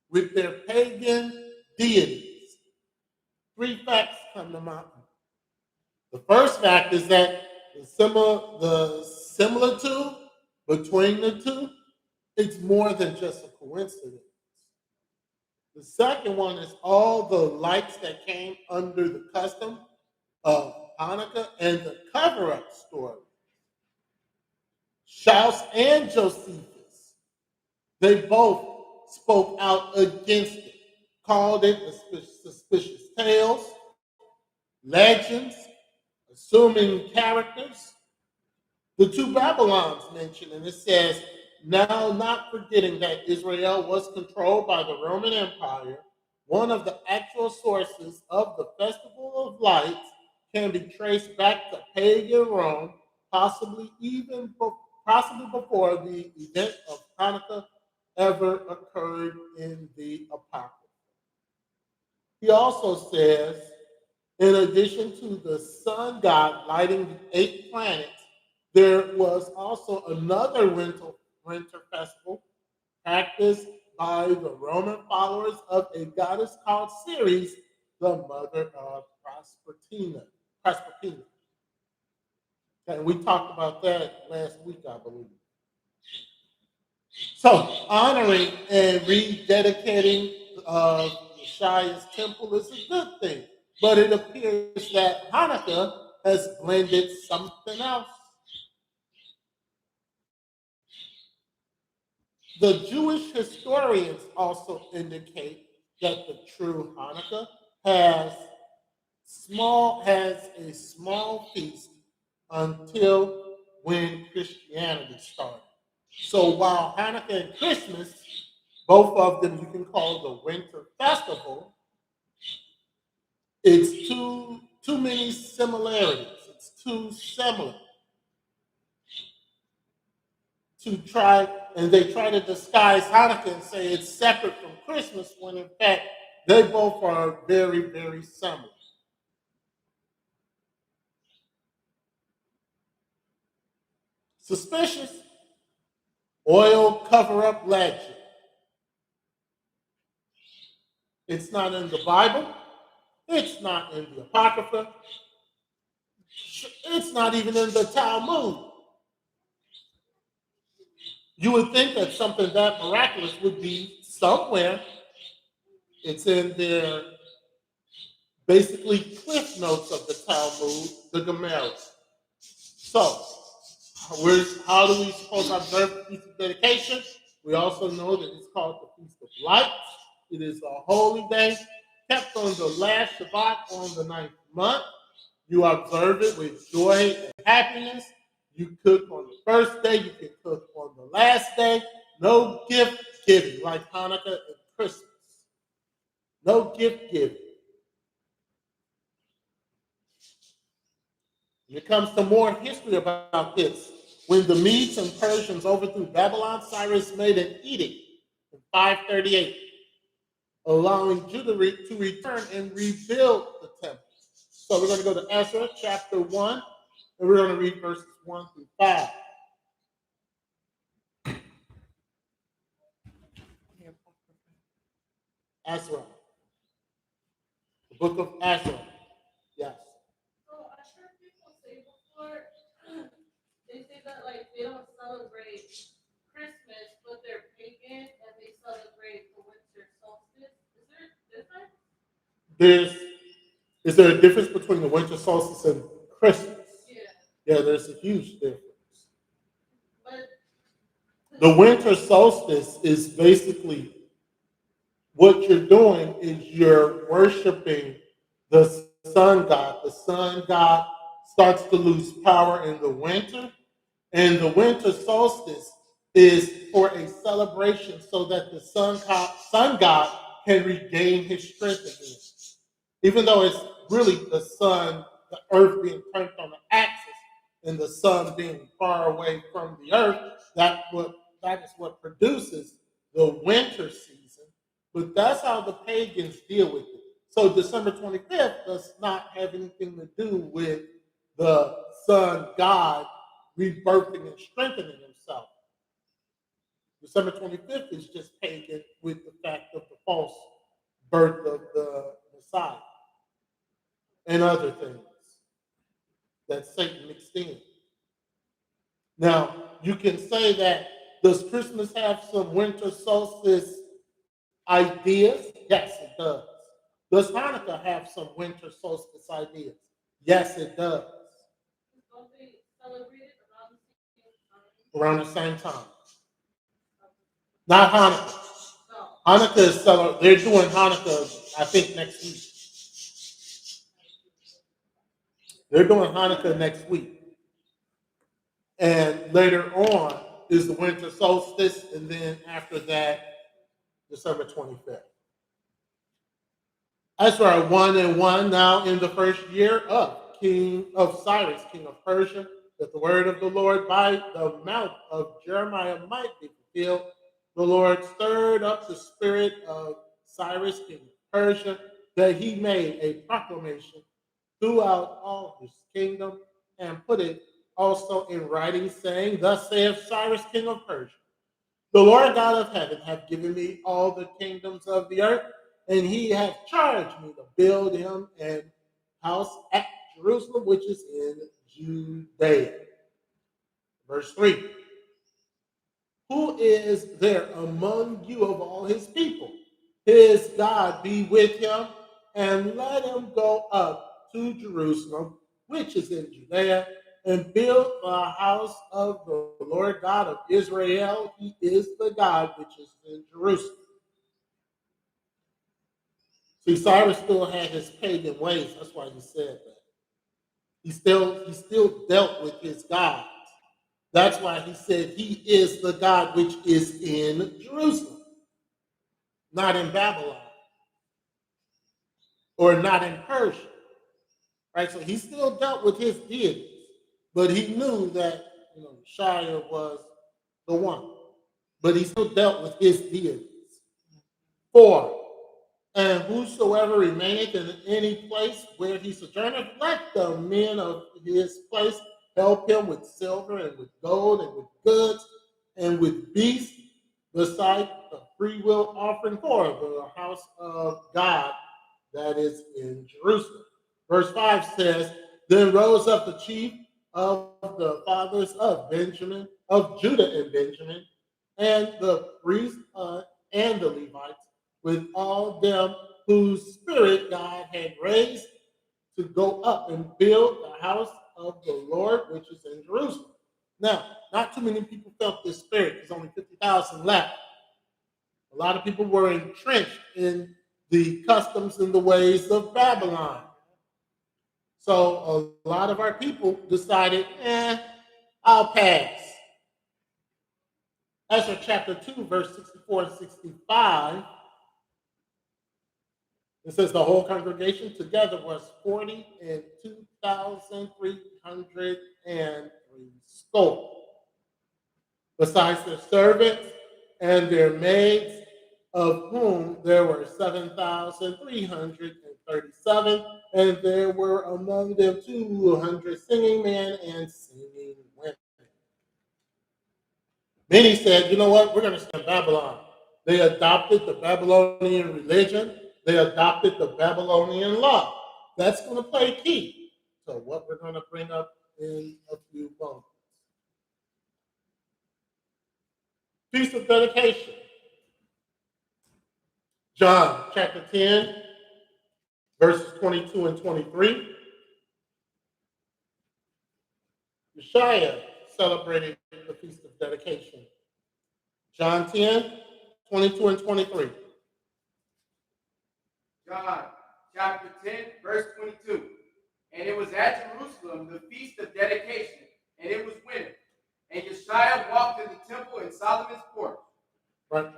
with their pagan deities, 3 facts come to mind. The first fact is that the similitude between the two, it's more than just a coincidence. The second one is all the lights that came under the custom of Hanukkah and the cover-up story. Schaus and Josephus, they both spoke out against it, called it suspicious tales, legends, assuming characters. The 2 Babylons mentioned, and it says, now not forgetting that Israel was controlled by the Roman Empire, one of the actual sources of the Festival of Lights can be traced back to pagan Rome, possibly before the event of Hanukkah ever occurred in the Apocrypha. He also says, in addition to the sun god lighting the 8 planets, there was also another winter festival practiced by the Roman followers of a goddess called Ceres, the mother of Proserpina. And we talked about that last week, I believe. So, honoring and rededicating Shia's temple is a good thing, but it appears that Hanukkah has blended something else. The Jewish historians also indicate that the true Hanukkah has a small feast until when Christianity started. So while Hanukkah and Christmas, both of them you can call the winter festival, it's too many similarities. It's too similar they try to disguise Hanukkah and say it's separate from Christmas, when in fact they both are very, very similar. Suspicious? Oil cover-up legend. It's not in the Bible. It's not in the Apocrypha. It's not even in the Talmud. You would think that something that miraculous would be somewhere. It's in their basically cliff notes of the Talmud, the Gemara. So, how do we suppose observe the Feast of Dedication? We also know that it's called the Feast of Lights. It is a holy day kept on the last Shabbat on the 9th month. You observe it with joy and happiness. You cook on the first day. You can cook on the last day. No gift giving like Hanukkah and Christmas. No gift giving. When it comes to more history about this, when the Medes and Persians overthrew Babylon, Cyrus made an edict in 538, allowing Judah to return and rebuild the temple. So we're going to go to Ezra chapter 1, and we're going to read verses 1 through 5. Ezra. The book of Ezra. Yes.
So I've heard people say before, they say that like they don't celebrate Christmas, but they're pagan and they celebrate the winter solstice. Is there a difference?
Is there a difference between the winter solstice and Christmas? Yeah, there's a huge difference.
But
the winter solstice is basically what you're doing is you're worshiping the sun god. The sun god starts to lose power in the winter, and the winter solstice is for a celebration so that the sun god can regain his strength again. Even though it's really the sun, the earth being turned on the axis, and the sun being far away from the earth, that is what produces the winter season. But that's how the pagans deal with it. So December 25th does not have anything to do with the sun god rebirthing and strengthening himself. December 25th is just pagan with the fact of the false birth of the Messiah and other things that Satan mixed in. Now, you can say that, does Christmas have some winter solstice ideas? Yes, it does. Does Hanukkah have some winter solstice ideas? Yes, it does.
don't they celebrate it
Around the same time. Not Hanukkah.
No.
Hanukkah is they're doing Hanukkah, I think, next week. They're doing Hanukkah next week. And later on is the winter solstice, and then after that, December 25th. Ezra 1:1, now in the first year of Cyrus, king of Persia, that the word of the Lord by the mouth of Jeremiah might be fulfilled. The Lord stirred up the spirit of Cyrus, king of Persia, that he made a proclamation throughout all his kingdom, and put it also in writing, saying, Thus saith Cyrus, king of Persia, the Lord God of heaven hath given me all the kingdoms of the earth, and he hath charged me to build him an house at Jerusalem, which is in Judea. Verse 3. Who is there among you of all his people? His God be with him, and let him go up to Jerusalem, which is in Judea, and build the house of the Lord God of Israel. He is the God which is in Jerusalem. See, Cyrus still had his pagan ways. That's why he said that. He still dealt with his gods. That's why he said he is the God which is in Jerusalem, not in Babylon or not in Persia. Right? So he still dealt with his deities, but he knew that Messiah was the one, but he still dealt with his deities. 4, and whosoever remaineth in any place where he sojourneth, let the men of his place help him with silver and with gold and with goods and with beasts, beside the freewill offering for the house of God that is in Jerusalem. Verse 5 says, then rose up the chief of the fathers of Benjamin, of Judah and Benjamin, and the priests and the Levites, with all them whose spirit God had raised to go up and build the house of the Lord, which is in Jerusalem. Now, not too many people felt this spirit. There's only 50,000 left. A lot of people were entrenched in the customs and the ways of Babylon. So a lot of our people decided, I'll pass. Ezra chapter 2, verse 64 and 65, it says the whole congregation together was 42,303 score. Besides their servants and their maids, of whom there were 7,337, and there were among them 200 singing men and singing women. Many said, you know what, we're going to stay in Babylon. They adopted the Babylonian religion. They adopted the Babylonian law. That's going to play key to what we're going to bring up in a few moments. Feast of Dedication. John chapter 10, verses 22 and 23. Yeshua celebrated the Feast of Dedication. John 10, 22 and 23.
John chapter 10, verse 22. And it was at Jerusalem, the Feast of Dedication, and it was winter. And Yeshua walked in the temple in Solomon's porch.
Right.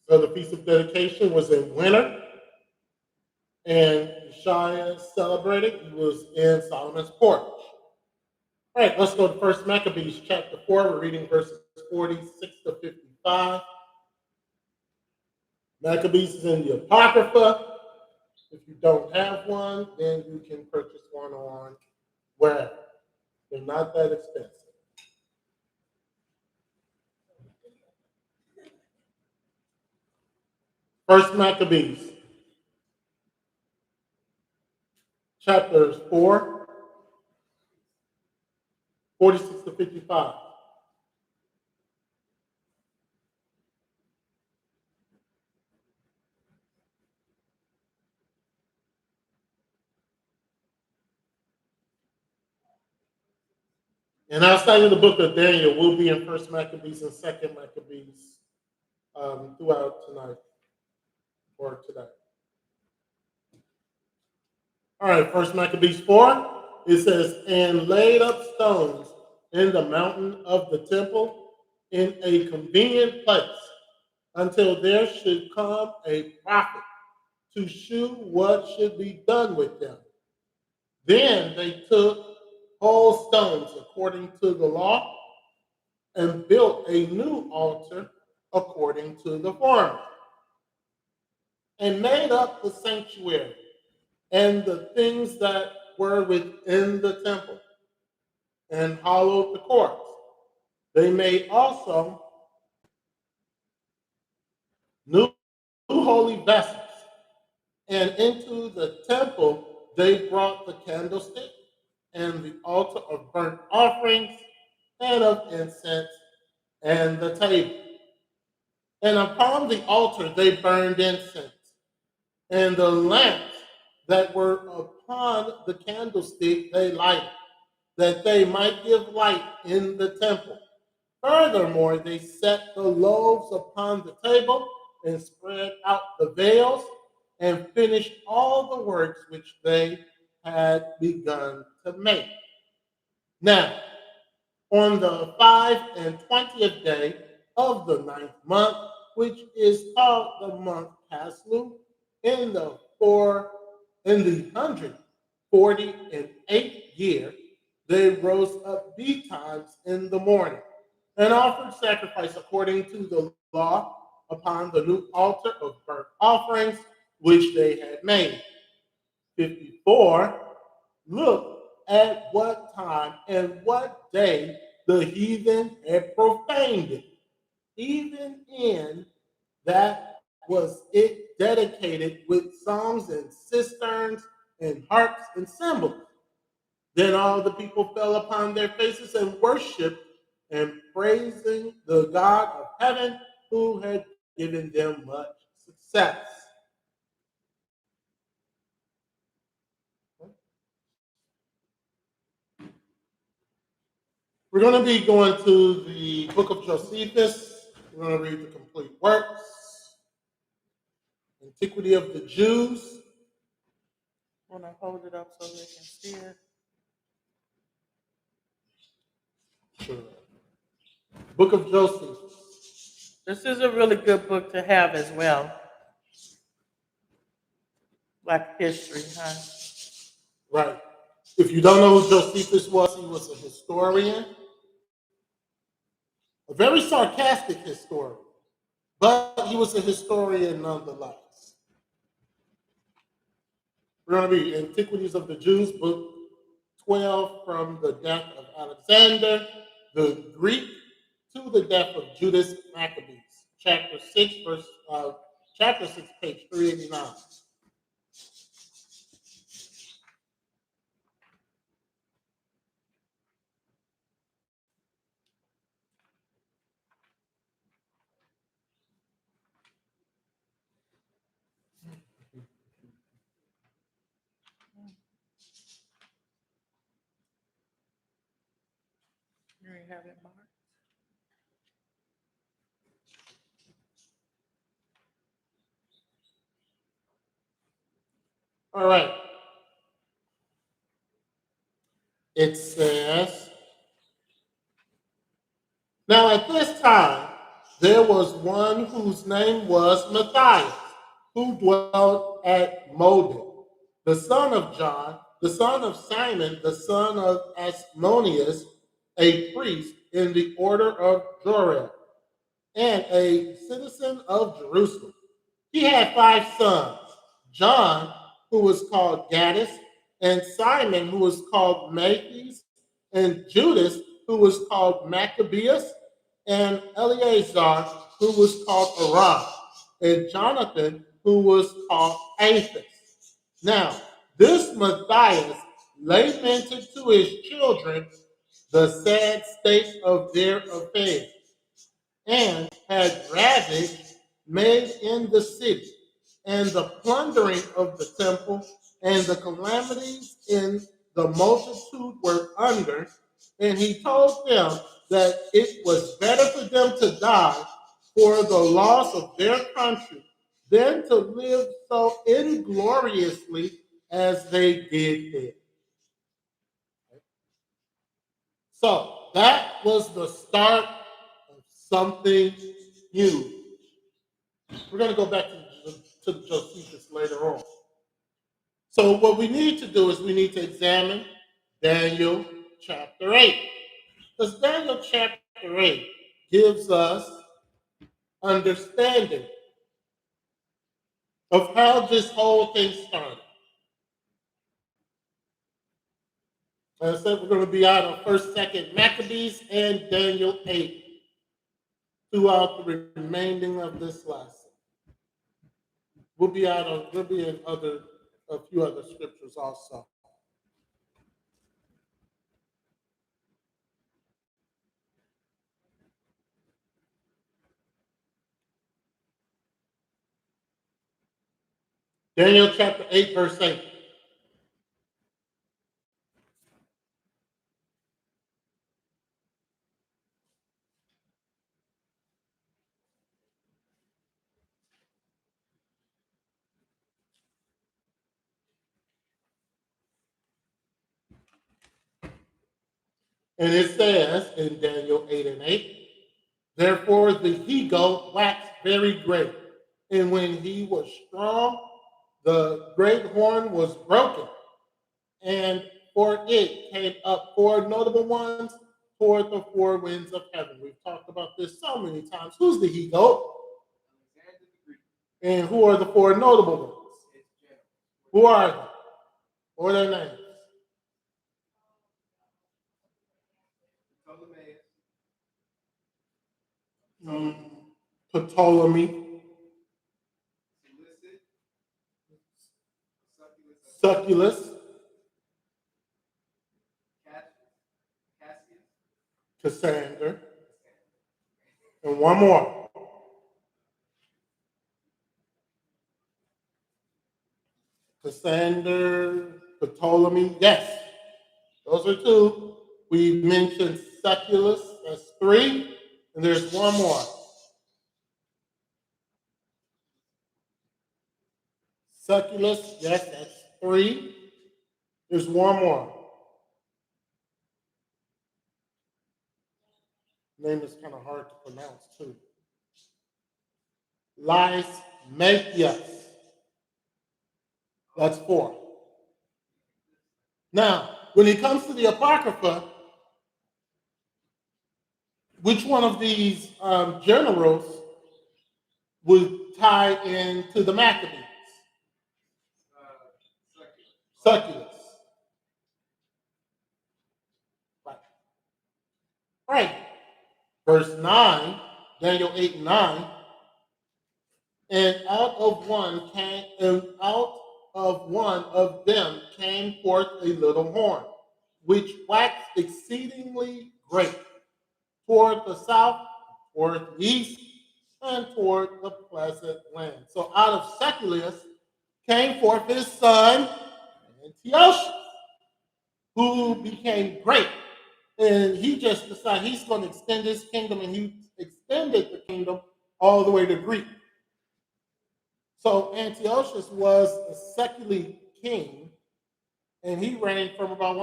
So the Feast of Dedication was in winter, and Yeshua celebrated. He was in Solomon's porch. All right, let's go to 1 Maccabees chapter 4. We're reading verses 46 to 55. Maccabees is in the Apocrypha. If you don't have one, then you can purchase one on wherever. They're not that expensive. First Maccabees, chapters 4, 46 to 55. And outside of the book of Daniel, we'll be in First Maccabees and Second Maccabees throughout tonight or today. All right, First Maccabees 4, it says, and laid up stones in the mountain of the temple in a convenient place until there should come a prophet to shew what should be done with them. Then they took whole stones according to the law and built a new altar according to the former, and made up the sanctuary and the things that were within the temple, and hollowed the courts. They made also new holy vessels, and into the temple they brought the candlestick and the altar of burnt offerings and of incense and the table. And upon the altar they burned incense, and the lamps that were upon the candlestick they lighted, that they might give light in the temple. Furthermore, they set the loaves upon the table and spread out the veils and finished all the works which they had begun to make. Now, on the 25th day of the 9th month, which is called the month Caslu, in the 148th year, they rose up betimes in the morning and offered sacrifice according to the law upon the new altar of burnt offerings which they had made. 54. Look at what time and what day the heathen had profaned it. Even in that was it dedicated with songs and cisterns and harps and cymbals. Then all the people fell upon their faces and worshiped and praising the God of heaven who had given them much success. We're going to be going to the book of Josephus. We're going to read the complete works, Antiquity of the Jews. I want to hold it up so they can see it. Sure. Book of Josephus.
This is a really good book to have as well. Black history, huh?
Right. If you don't know who Josephus was, he was a historian, a very sarcastic historian, but he was a historian nonetheless. We're going to read Antiquities of the Jews, book 12, from the death of Alexander the Greek to the death of Judas Maccabees, chapter 6, page 389.
You already have it marked.
All right. It says, now at this time, there was one whose name was Matthias, who dwelt at Modin, the son of John, the son of Simon, the son of Asmoneus, a priest in the order of Joram, and a citizen of Jerusalem. He had 5 sons, John, who was called Gaddis, and Simon, who was called Matthias, and Judas, who was called Maccabeus, and Eleazar, who was called Aram, and Jonathan, who was called Athos. Now, this Matthias lamented to his children the sad state of their affairs, and had ravage made in the city, and the plundering of the temple, and the calamities in the multitude were under. And he told them that it was better for them to die for the loss of their country than to live so ingloriously as they did then. So that was the start of something huge. We're going to go back to Josephus later on. So what we need to do is we need to examine Daniel chapter 8. Because Daniel chapter 8 gives us understanding of how this whole thing started. As I said, we're going to be out of 1st, 2nd Maccabees and Daniel 8 throughout the remaining of this lesson. We'll be in a few other scriptures also. Daniel chapter 8, verse 8. And it says in Daniel 8 and 8, therefore the he-goat waxed very great, and when he was strong, the great horn was broken, and for it came up 4 notable ones, toward the four winds of heaven. We've talked about this so many times. Who's the he-goat? And who are the four notable ones? Who are they? What are their names? Ptolemy, Succulus, Cassander, and one more. Cassander, Ptolemy, yes. Those are two. We mentioned Succulus, that's three. And there's one more. Succulus, yes, that's three. There's one more. Name is kind of hard to pronounce, too. Lysimachus. That's four. Now, when it comes to the Apocrypha, which one of these generals would tie into the Maccabees? Succulus. Right. Right. Verse 9, Daniel 8 and 9. And out of one of them came forth a little horn, which waxed exceedingly great toward the south, toward the east, and toward the pleasant land. So out of Succulus came forth his son, Antiochus, who became great. And he just decided he's going to extend his kingdom, and he extended the kingdom all the way to Greece. So Antiochus was a secular king, and he reigned from about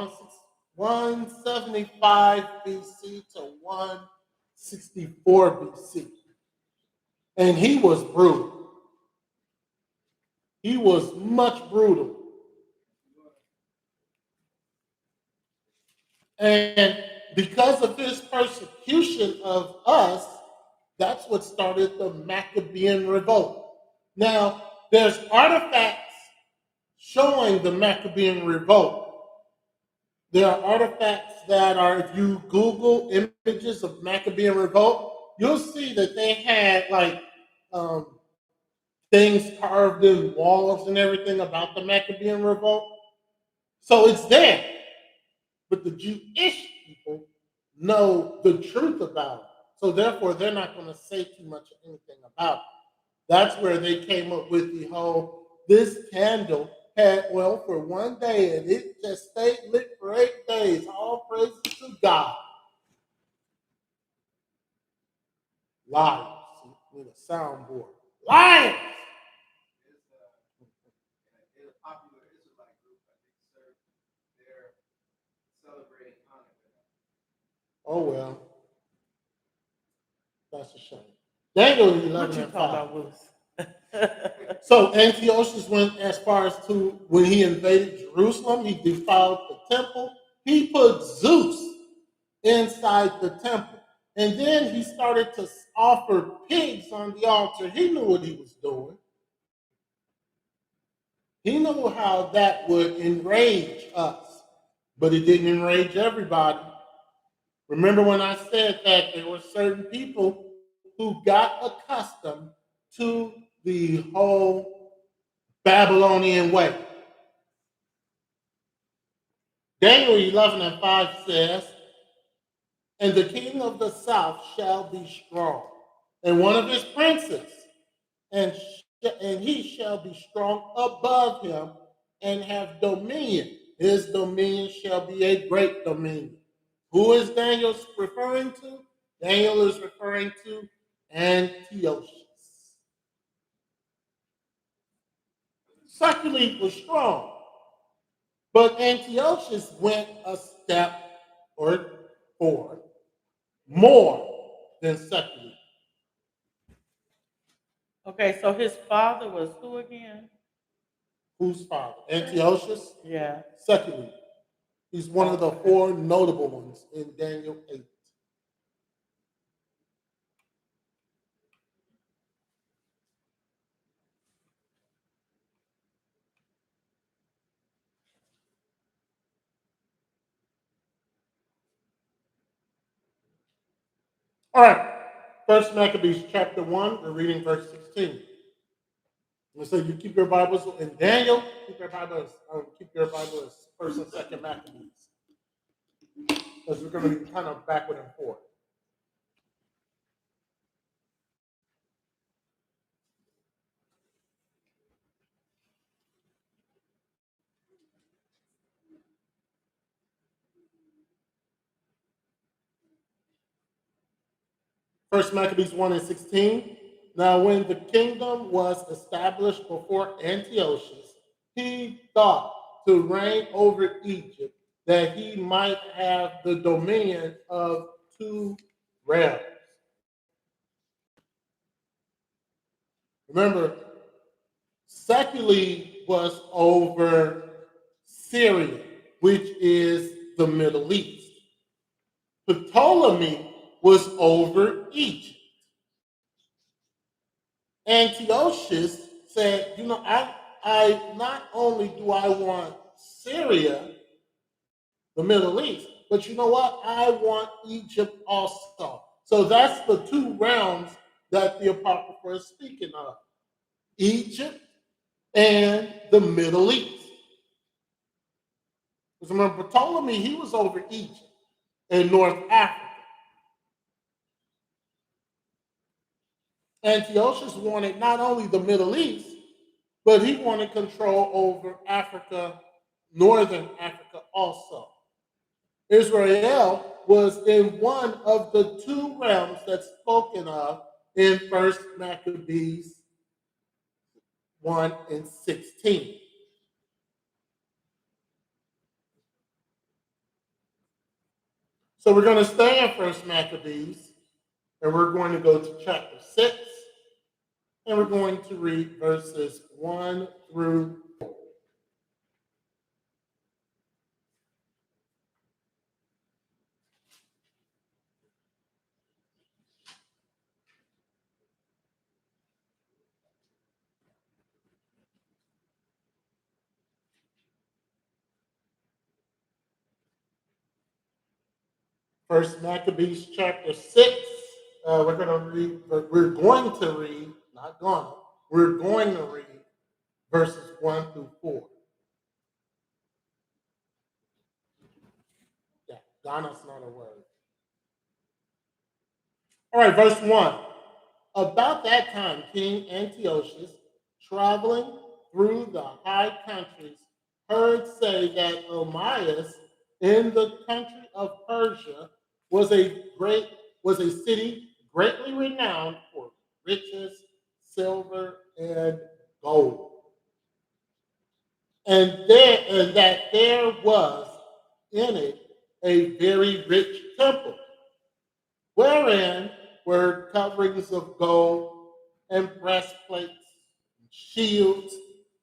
175 BC to 164 BC. And he was brutal. He was much brutal. And because of his persecution of us, that's what started the Maccabean revolt. Now, there's artifacts showing the Maccabean revolt. There are artifacts that are, if you Google images of Maccabean revolt, you'll see that they had like things carved in walls and everything about the Maccabean revolt. So it's there. But the Jewish people know the truth about it. So therefore, they're not going to say too much of anything about it. That's where they came up with the whole, this candle had oil for one day and it just stayed lit for 8 days. All praise to God. Liars. Need a soundboard. Liars! Oh well. That's a shame. Daniel 11 and 5. So Antiochus went as far as to when he invaded Jerusalem, he defiled the temple. He put Zeus inside the temple. And then he started to offer pigs on the altar. He knew what he was doing. He knew how that would enrage us, but it didn't enrage everybody. Remember when I said that there were certain people who got accustomed to the whole Babylonian way. Daniel 11 and 5 says, and the king of the south shall be strong, and one of his princes, and he shall be strong above him and have dominion. His dominion shall be a great dominion. Who is Daniel referring to? Daniel is referring to Antiochus. Succulus was strong, but Antiochus went a step or forward more than Succulus.
Okay, so his father was who again?
Whose father? Antiochus?
Yeah.
Succulus. He's one of the four notable ones in Daniel 8. All right. First Maccabees chapter 1, we're reading verse 16. And so you keep your Bibles in Daniel, keep your Bibles as First and Second Maccabees. Because we're going to be kind of backward and forth. First Maccabees 1 and 16. Now when the kingdom was established before Antiochus, he thought to reign over Egypt, that he might have the dominion of two realms. Remember, Seculi was over Syria, which is the Middle East. Ptolemy was over Egypt. Antiochus said, I not only do I want Syria, the Middle East, but you know what? I want Egypt also. So that's the two realms that the Apocrypha is speaking of. Egypt and the Middle East. Because remember, Ptolemy, he was over Egypt and North Africa. Antiochus wanted not only the Middle East, but he wanted control over Africa, Northern Africa also. Israel was in one of the two realms that's spoken of in First Maccabees 1 and 16. So we're going to stay in First Maccabees, and we're going to go to chapter 6, and we're going to read verses 1 through 4. First Maccabees chapter 6. We're going to read verses 1 through 4. Yeah, Ghana's not a word. All right, verse 1. About that time, King Antiochus, traveling through the high countries, heard say that Elmias in the country of Persia was a city greatly renowned for riches, silver, and gold. And that there was in it a very rich temple, wherein were coverings of gold and breastplates, and shields,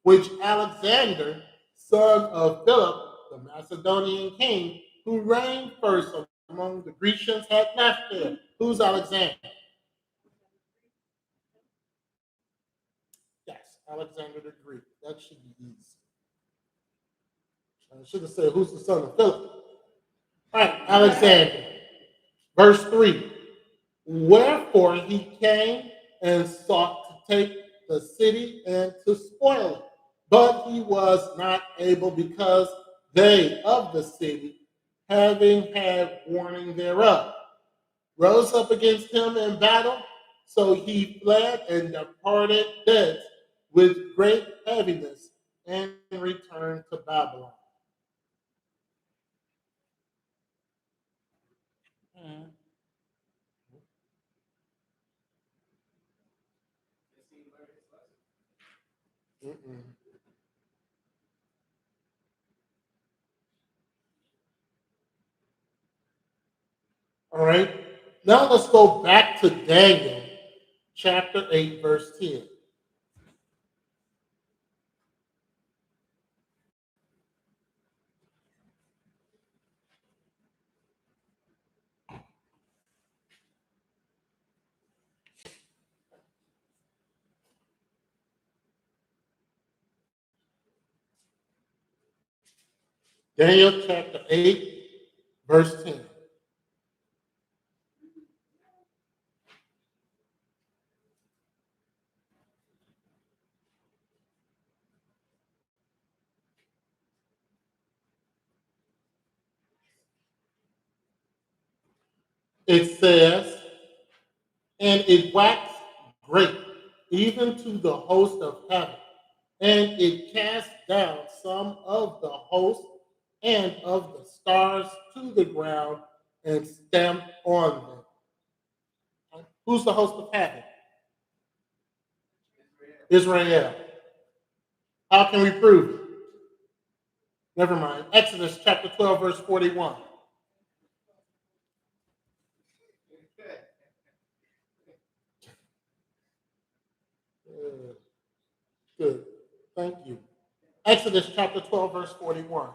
which Alexander, son of Philip, the Macedonian king, who reigned first among the Grecians, had left there. Who's Alexander? Yes, Alexander the Greek. That should be easy. I should have said, who's the son of Philip? All right, Alexander. Verse 3. Wherefore he came and sought to take the city and to spoil it. But he was not able, because they of the city, having had warning thereof, rose up against him in battle. So he fled and departed thence with great heaviness and returned to Babylon. Mm-mm. All right. Now let's go back to Daniel chapter 8, verse 10. Daniel chapter 8, verse 10. It says, and it waxed great, even to the host of heaven, and it cast down some of the host and of the stars to the ground and stamped on them. Who's the host of heaven? Israel. How can we prove it? Never mind. Exodus chapter 12, verse 41. Good. Thank you. Exodus chapter 12, verse 41.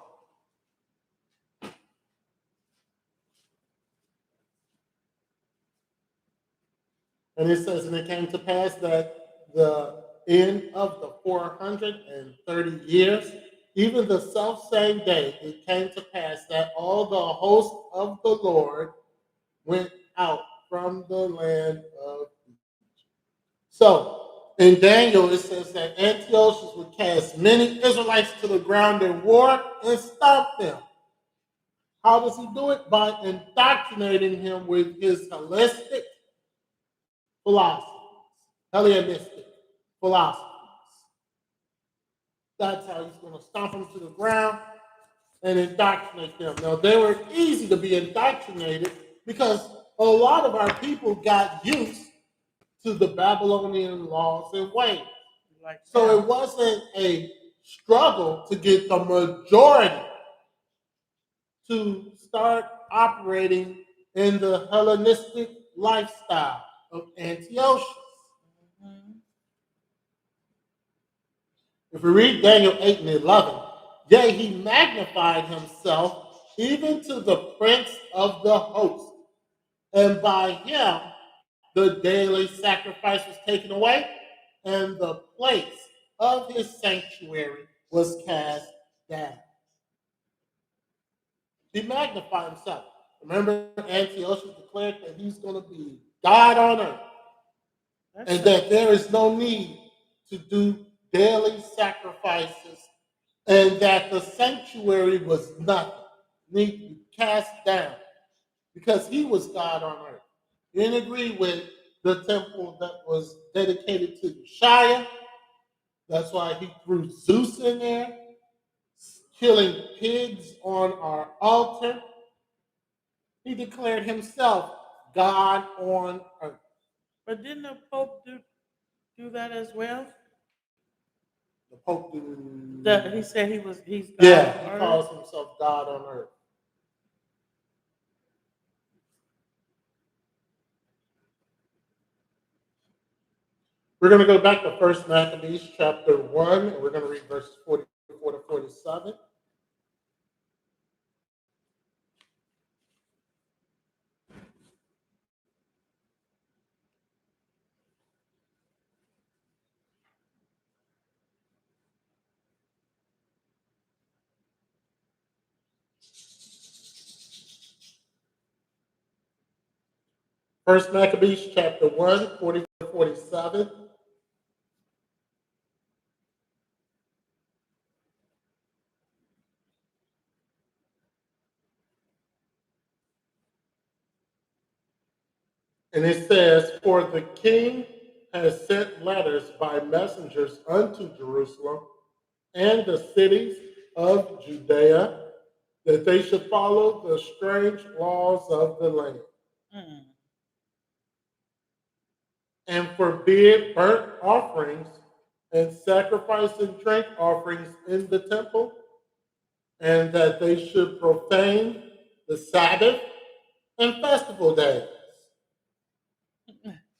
And it says, and it came to pass that the end of the 430 years, even the selfsame day, it came to pass that all the host of the Lord went out from the land of Egypt. So in Daniel, it says that Antiochus would cast many Israelites to the ground in war and stop them. How does he do it? By indoctrinating him with his Hellenistic philosophies. Hellenistic philosophies. That's how he's going to stomp them to the ground and indoctrinate them. Now, they were easy to be indoctrinated because a lot of our people got used to the Babylonian laws and ways. So it wasn't a struggle to get the majority to start operating in the Hellenistic lifestyle of Antiochus. If we read Daniel 8 and 11, yea, he magnified himself even to the prince of the host, and by him the daily sacrifice was taken away, and the place of his sanctuary was cast down. He magnified himself. Remember, Antiochus declared that he's going to be God on earth, and that there is no need to do daily sacrifices, and that the sanctuary was nothing, need to be cast down, because he was God on earth. He didn't agree with the temple that was dedicated to Shia. That's why he threw Zeus in there, killing pigs on our altar. He declared himself God on earth.
But didn't the Pope do that as well?
The Pope
He said he's God
yeah,
on
he
earth.
calls himself God on earth. We're going to go back to 1 Maccabees chapter 1, and we're going to read verses 44 to 47. First Maccabees chapter 1, 44 to 47. And it says, for the king has sent letters by messengers unto Jerusalem and the cities of Judea, that they should follow the strange laws of the land, and forbid burnt offerings and sacrifice and drink offerings in the temple, and that they should profane the Sabbath and festival days.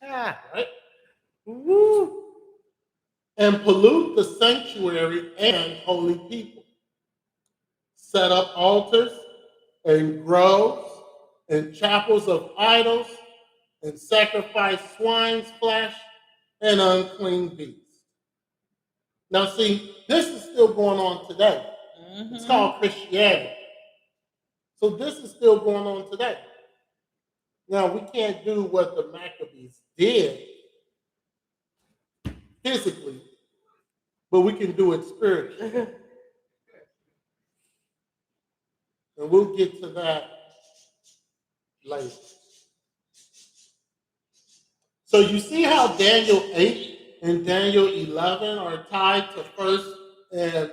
Right? Woo. And pollute the sanctuary and holy people. Set up altars and groves and chapels of idols, and sacrifice swine's flesh and unclean beasts. Now see, this is still going on today. It's called Christianity. So this is still going on today. Now, we can't do what the Maccabees did physically, but we can do it spiritually. And we'll get to that later. So you see how Daniel 8 and Daniel 11 are tied to first, and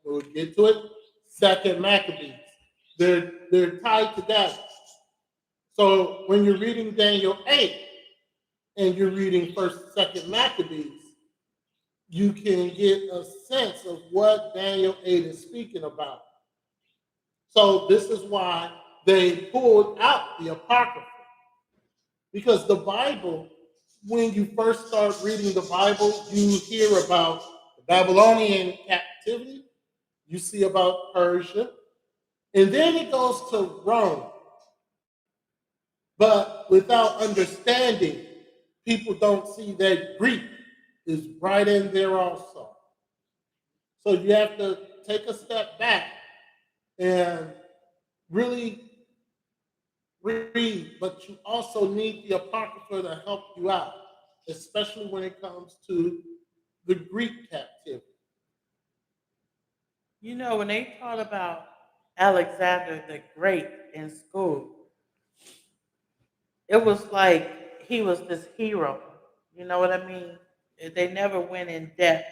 we'll get to it, second Maccabees. They're tied together. So when you're reading Daniel 8 and you're reading first, second Maccabees, you can get a sense of what Daniel 8 is speaking about. So this is why they pulled out the Apocrypha. Because the Bible, when you first start reading the Bible, you hear about the Babylonian captivity, you see about Persia, and then it goes to Rome. But without understanding, people don't see that Greek is right in there also. So you have to take a step back and really read, but you also need the Apocrypha to help you out, especially when it comes to the Greek captivity.
You know, when they taught about Alexander the Great in school, it was like he was this hero. You know what I mean? They never went in depth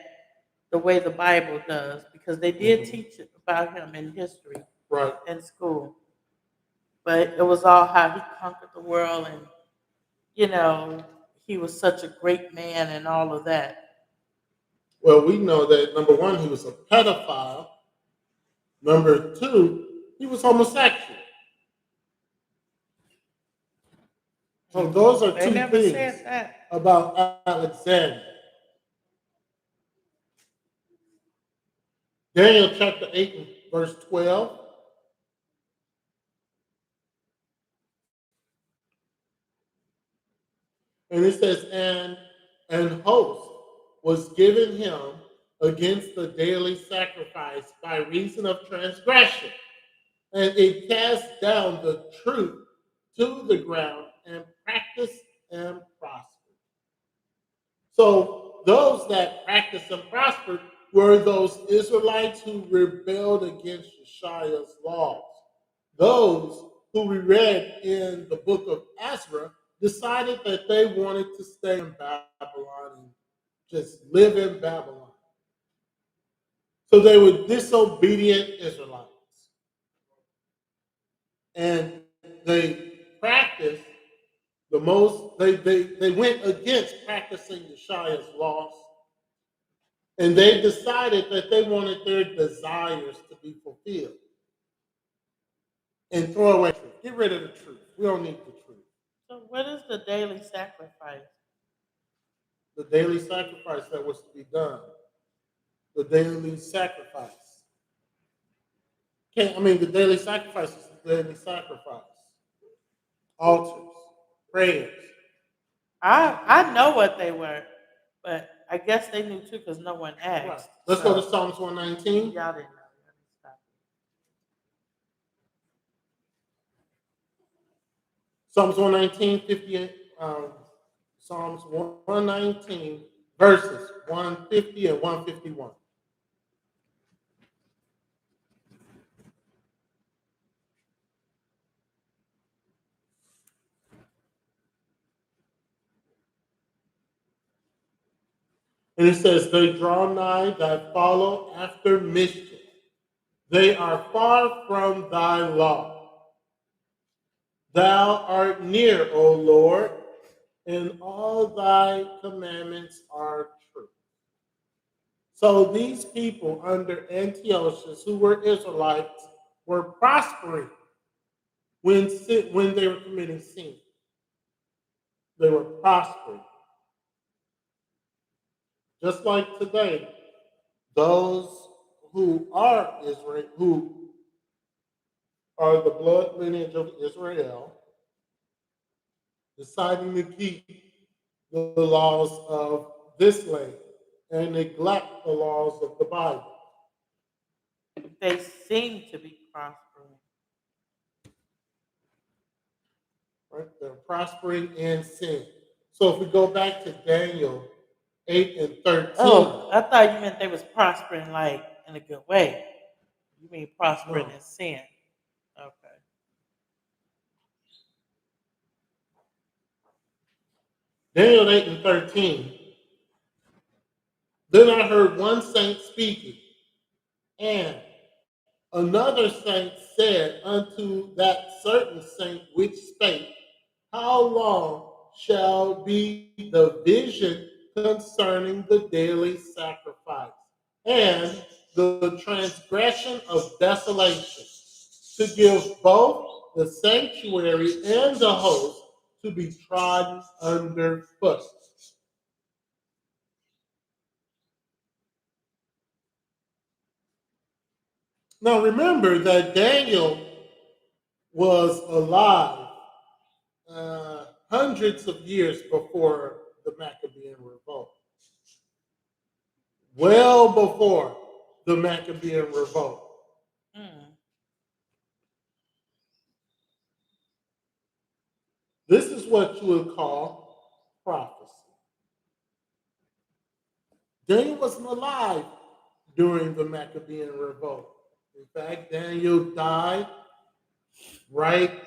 the way the Bible does, because they did teach about him in history
Right.
in school. But it was all how he conquered the world, and, you know, he was such a great man and all of that.
Well, we know that, number one, he was a pedophile. Number two, he was homosexual. So those are
They
two
never
things
said that.
about Alexander. Daniel chapter 8 and verse 12. And it says, and host was given him against the daily sacrifice by reason of transgression. And it cast down the truth to the ground and practiced and prospered. So those that practiced and prospered were those Israelites who rebelled against Yeshua's laws. Those who we read in the book of Ezra decided that they wanted to stay in Babylon and just live in Babylon. So they were disobedient Israelites. And they practiced the most, they went against practicing Yeshua's laws. And they decided that they wanted their desires to be fulfilled. And throw away truth. Get rid of the truth. We don't need the truth.
So what is the daily sacrifice?
The daily sacrifice that was to be done. The daily sacrifice. The daily sacrifice is the daily sacrifice. Altars, prayers.
I know what they were, but I guess they knew too because no one asked.
Right. Let's go to Psalms 119.
Y'all didn't know.
Psalms 119, 58, Psalms 119, verses 150 and 151. And it says, they draw nigh that follow after mischief. They are far from thy law. Thou art near, O Lord, and all thy commandments are true. So these people under Antiochus, who were Israelites, were prospering when they were committing sin. They were prospering. Just like today, those who are Israel, who are the blood lineage of Israel, deciding to keep the laws of this land and neglect the laws of the Bible.
They seem to be prospering.
Right? They're prospering in sin. So if we go back to Daniel 8 and 13.
Oh, I thought you meant they was prospering like in a good way. You mean prospering
No.
in sin. Okay.
Daniel 8 and 13. Then I heard one saint speaking, and another saint said unto that certain saint which spake, how long shall be the vision concerning the daily sacrifice and the transgression of desolation, to give both the sanctuary and the host to be trodden under foot? Now remember that Daniel was alive hundreds of years before the Maccabean revolt. Well before the Maccabean revolt. This is what you would call prophecy. Daniel wasn't alive during the Maccabean revolt. In fact, Daniel died right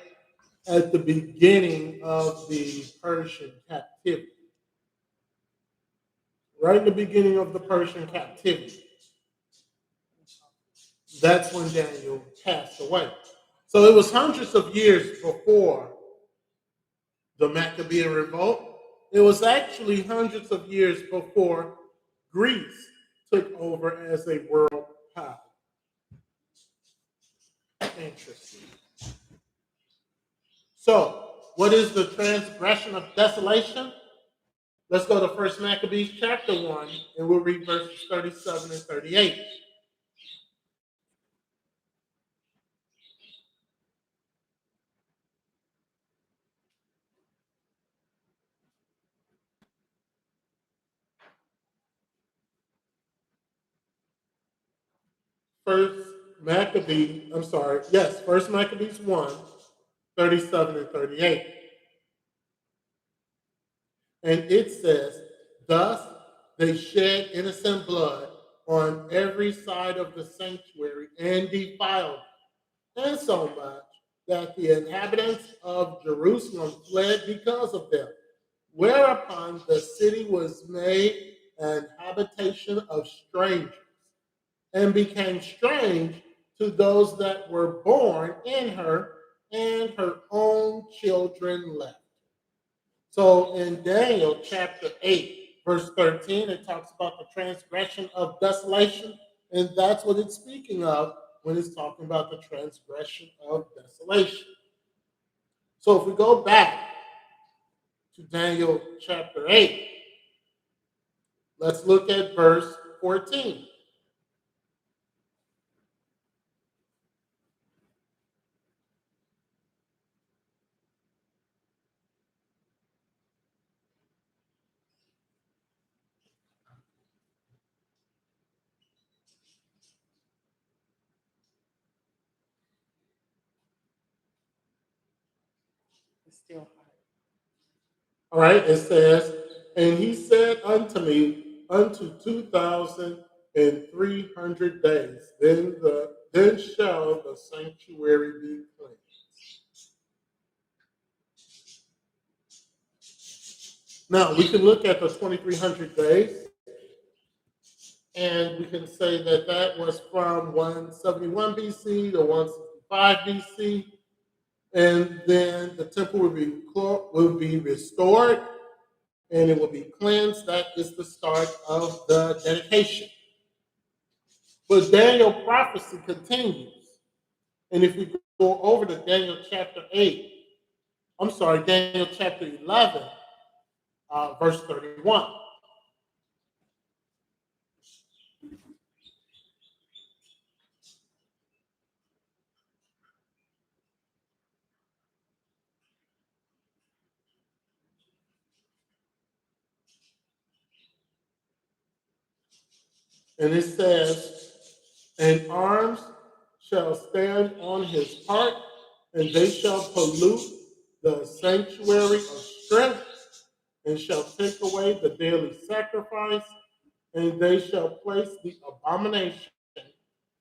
at the beginning of the Persian captivity. Right in the beginning of the Persian captivity. That's when Daniel passed away. So it was hundreds of years before the Maccabean revolt. It was actually hundreds of years before Greece took over as a world power. Interesting. So, what is the transgression of desolation? Let's go to 1 Maccabees chapter 1, and we'll read verses 37 and 38. First Maccabees 1 37 and 38. And it says, thus they shed innocent blood on every side of the sanctuary and defiled it, and so much that the inhabitants of Jerusalem fled because of them. Whereupon the city was made an habitation of strangers, and became strange to those that were born in her, and her own children left. So in Daniel chapter 8, verse 13, it talks about the transgression of desolation, and that's what it's speaking of when it's talking about the transgression of desolation. So if we go back to Daniel chapter 8, let's look at verse 14.
It's still hot.
All right, it says, and he said unto me, unto 2,300 days, then shall the sanctuary be cleansed. Now we can look at the 2,300 days, and we can say that that was from 171 BC to 165 BC, and then the temple will be restored, and it will be cleansed. That is the start of the dedication. But Daniel prophecy continues. And if we go over to Daniel chapter 11, verse 31. And it says, and arms shall stand on his part, and they shall pollute the sanctuary of strength, and shall take away the daily sacrifice, and they shall place the abomination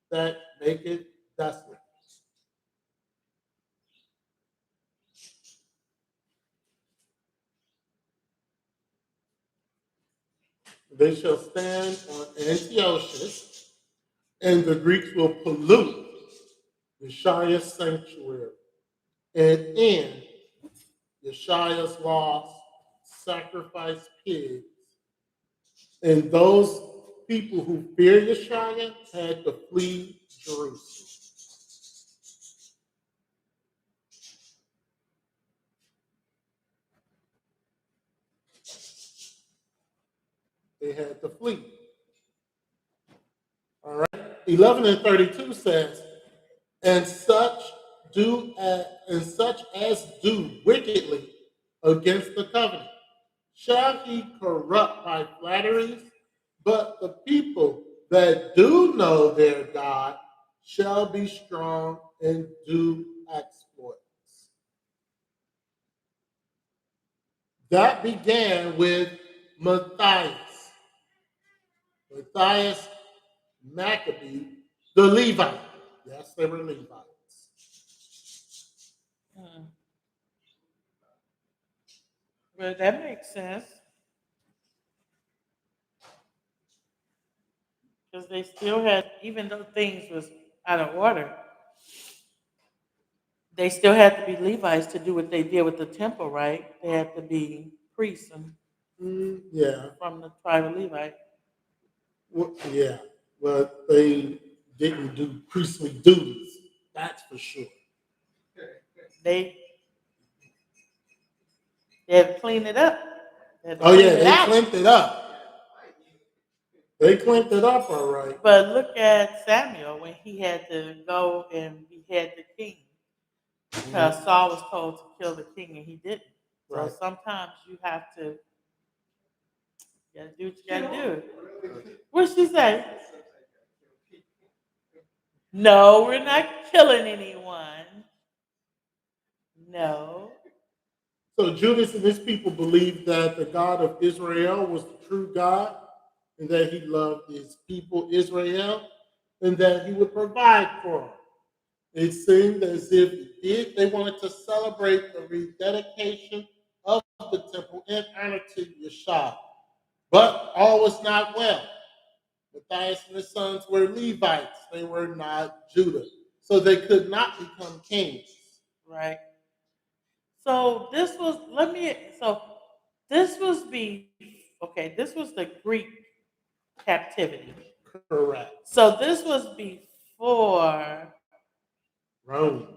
that maketh desolate. They shall stand on Antiochus, and the Greeks will pollute Yeshua's sanctuary, and in Yeshua's laws sacrifice pigs. And those people who fear Yeshua had to flee Jerusalem. They had to flee. All right. 11 and 32 says, and such as do wickedly against the covenant shall he corrupt by flatteries, but the people that do know their God shall be strong and do exploits. That began with Matthias. Matthias Maccabee, the Levite. Yes, they were Levites.
Well, that makes sense. Because they still had, even though things was out of order, they still had to be Levites to do what they did with the temple, right? They had to be priests and
Yeah.
from the tribe of Levi.
Well, yeah, but they didn't do priestly duties. That's for sure.
They had to clean it up.
Oh yeah, they cleaned it up. They cleaned it up, all right.
But look at Samuel when he had to go and behead the king. Because Saul was told to kill the king and he didn't. So
Right.
sometimes you have to, you gotta do what you gotta do. What'd she say? No, we're not killing anyone. No.
So Judas and his people believed that the God of Israel was the true God, and that he loved his people Israel, and that he would provide for them. It seemed as if they wanted to celebrate the rededication of the temple in honor to Yeshua. But all was not well. Matthias and his sons were Levites. They were not Judah. So they could not become kings.
Right. So this was this was the Greek captivity.
Correct.
So this was before
Rome.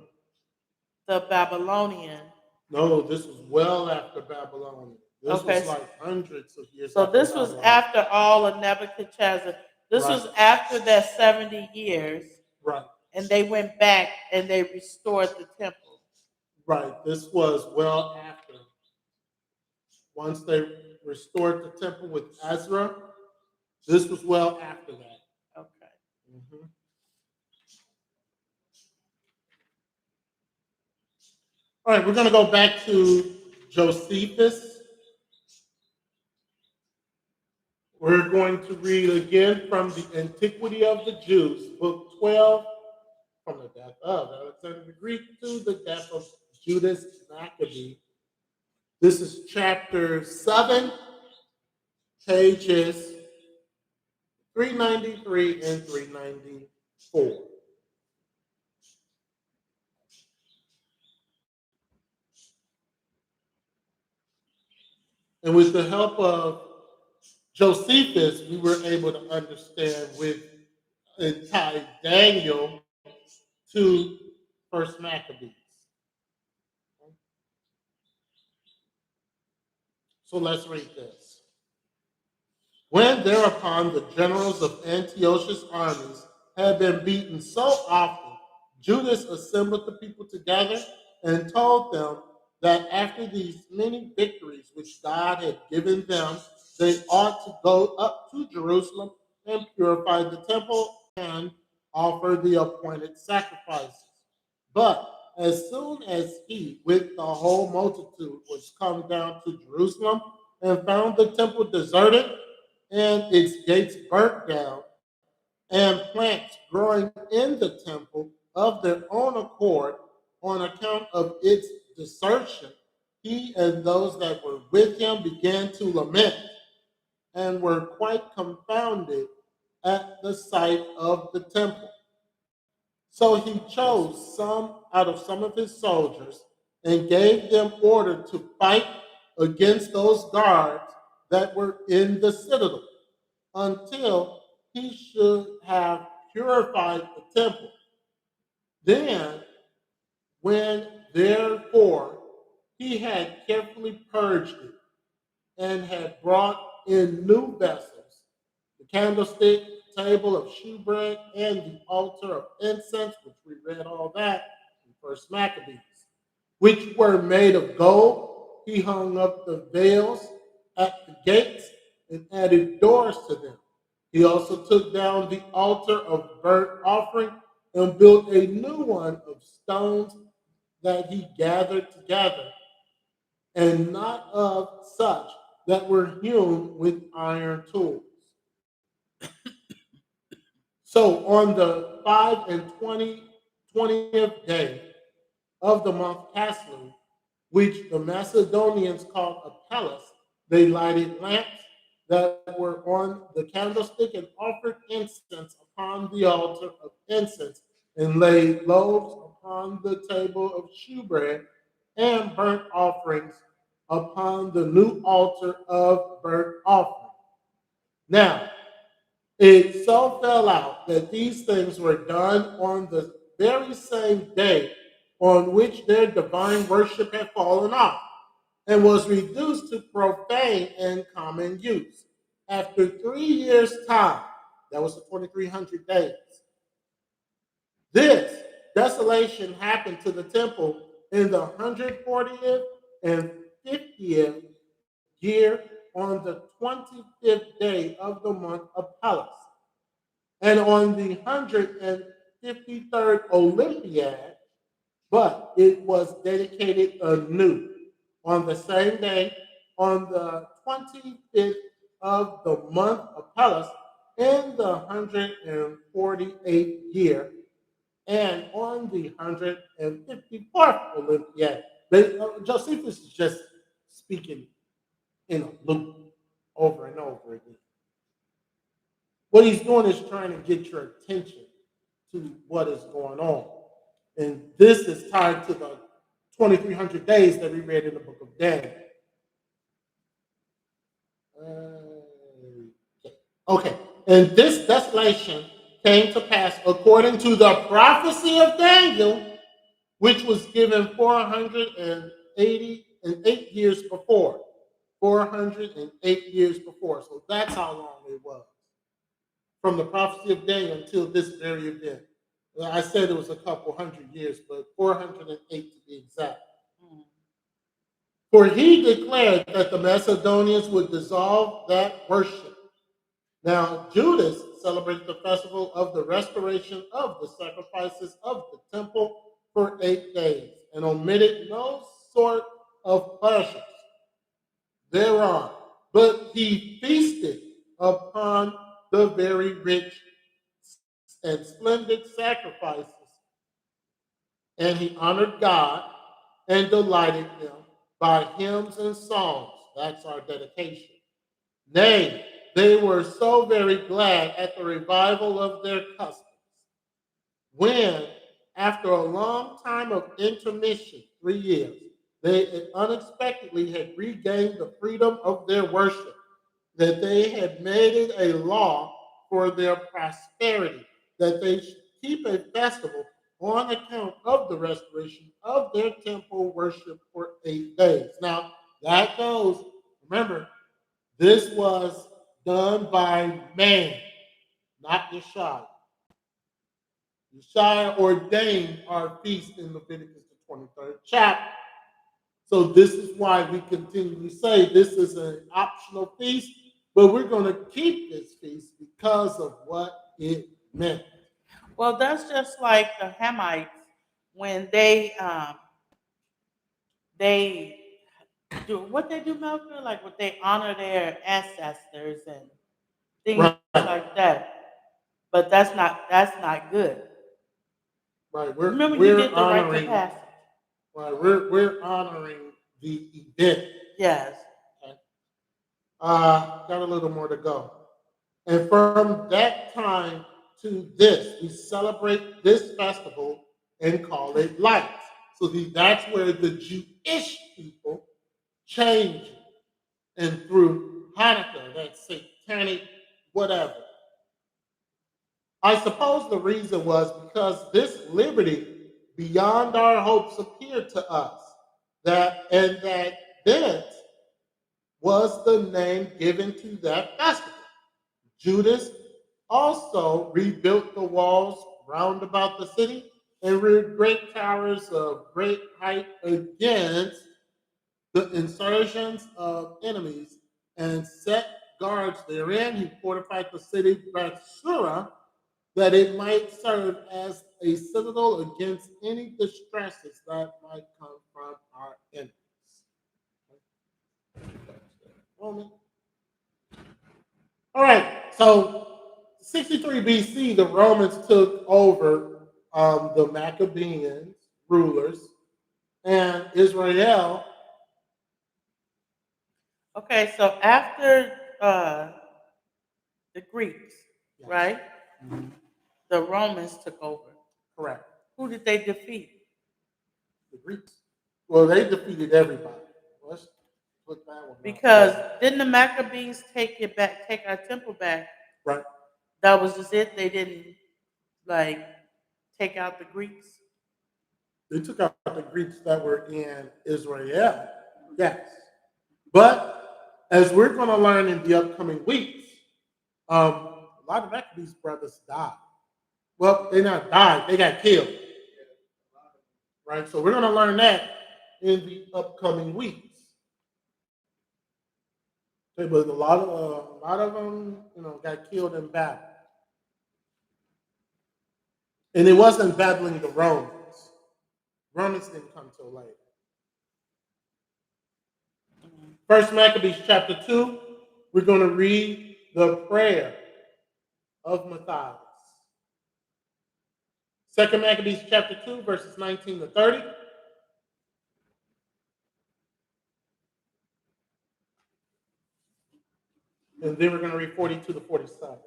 The Babylonian.
No, this was well after Babylonian. This
Okay.
was like hundreds of years.
So this was after all of Nebuchadnezzar. This
Right.
was after that 70 years.
Right.
And they went back and they restored the temple.
Right. This was well after. Once they restored the temple with Ezra, this was well after that.
Okay.
Mm-hmm. All right, we're going to go back to Josephus. We're going to read again from the Antiquity of the Jews, book 12, from the death of Alexander the Greek to the death of Judas Maccabee. This is chapter 7, pages 393 and 394. And with the help of Josephus, we were able to understand and tie Daniel to First Maccabees. So let's read this. When thereupon the generals of Antiochus' armies had been beaten so often, Judas assembled the people together and told them that after these many victories which God had given them, they ought to go up to Jerusalem and purify the temple and offer the appointed sacrifices. But as soon as he, with the whole multitude, was come down to Jerusalem and found the temple deserted and its gates burnt down, and plants growing in the temple of their own accord on account of its desertion, he and those that were with him began to lament and were quite confounded at the sight of the temple. So he chose some out of some of his soldiers and gave them order to fight against those guards that were in the citadel until he should have purified the temple. Then, when therefore he had carefully purged it and had brought in new vessels, the candlestick, table of shewbread, and the altar of incense, which we read all that in First Maccabees, which were made of gold, he hung up the veils at the gates and added doors to them. He also took down the altar of burnt offering and built a new one of stones that he gathered together, and not of such that were hewn with iron tools. So on the 20th day of the month Caslu, which the Macedonians called Apelles, they lighted lamps that were on the candlestick and offered incense upon the altar of incense and laid loaves upon the table of shewbread and burnt offerings upon the new altar of burnt offering. Now, it so fell out that these things were done on the very same day on which their divine worship had fallen off and was reduced to profane and common use. After 3 years' time, that was the 2300 days, this desolation happened to the temple in the 140th and 50th year on the 25th day of the month Apelles. And on the 153rd Olympiad, but it was dedicated anew on the same day, on the 25th of the month Apelles, in the 148th year, and on the 154th Olympiad. Josephus is just speaking in a loop over and over again. What he's doing is trying to get your attention to what is going on. And this is tied to the 2300 days that we read in the book of Daniel. Okay, and this desolation came to pass according to the prophecy of Daniel, which was given 488 years before. 408 years before. So that's how long it was. From the prophecy of Daniel until this very event. I said it was a couple hundred years, but 408 to be exact. For he declared that the Macedonians would dissolve that worship. Now, Judas celebrated the festival of the restoration of the sacrifices of the temple for 8 days and omitted no sort of pleasures thereon, but he feasted upon the very rich and splendid sacrifices, and he honored God and delighted him by hymns and songs. That's our dedication. Nay, they were so very glad at the revival of their customs, when, after a long time of intermission, 3 years, they unexpectedly had regained the freedom of their worship, that they had made it a law for their prosperity, that they should keep a festival on account of the restoration of their temple worship for 8 days. Now, that goes, remember, this was done by man, not Yeshua. Yeshua ordained our feast in Leviticus, the 23rd chapter. So this is why we continually say this is an optional feast, but we're going to keep this feast because of what it meant.
Well, that's just like the Hamites when they do what they do, Malcolm, like what they honor their ancestors and things
Right.
like that. But that's not good.
Right.
Remember, you
We're
get the right to
honoring.
passage.
Right. We're honoring the event.
Yes.
Okay. Got a little more to go. And from that time to this, we celebrate this festival and call it lights. So that's where the Jewish people change it. And through Hanukkah, that satanic whatever. I suppose the reason was because this liberty beyond our hopes appeared to us, that was the name given to that festival. Judas also rebuilt the walls round about the city and reared great towers of great height against the insurgents of enemies and set guards therein. He fortified the city Bethsura that it might serve as a citadel against any distresses that might come from our enemies. All right, so 63 BC, the Romans took over the Maccabean rulers, and Israel.
Okay, so after the Greeks,
Yes.
right?
Mm-hmm.
The Romans took over.
Correct.
Who did they defeat?
The Greeks. Well, they defeated everybody. Let's put that one.
Because didn't the Maccabees take our temple back?
Right.
That was just it. They didn't take out the Greeks.
They took out the Greeks that were in Israel. Yes. But as we're going to learn in the upcoming weeks, a lot of Maccabees brothers died. Well, they not died, they got killed. Right? So we're going to learn that in the upcoming weeks. Okay, but a lot of them, got killed in battle. And it wasn't battling the Romans. Romans didn't come till later. First Maccabees chapter 2, we're going to read the prayer of Matthias. Second Maccabees chapter 2, verses 19 to 30. And then we're going to read 42 to 47.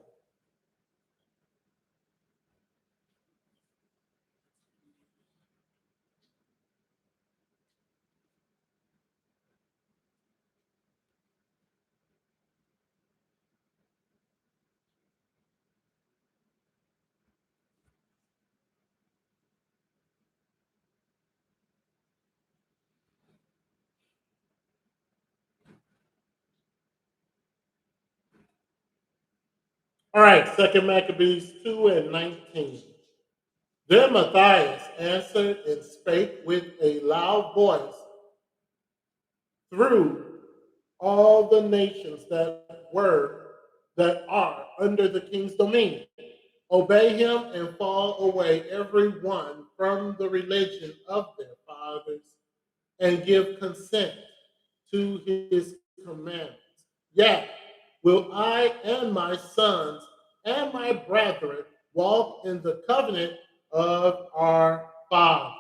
All right, Second Maccabees 2 and 19. Then Matthias answered and spake with a loud voice through all the nations that are under the king's dominion. Obey him and fall away every one from the religion of their fathers and give consent to his commandments. Yet will I and my sons and my brethren walk in the covenant of our fathers.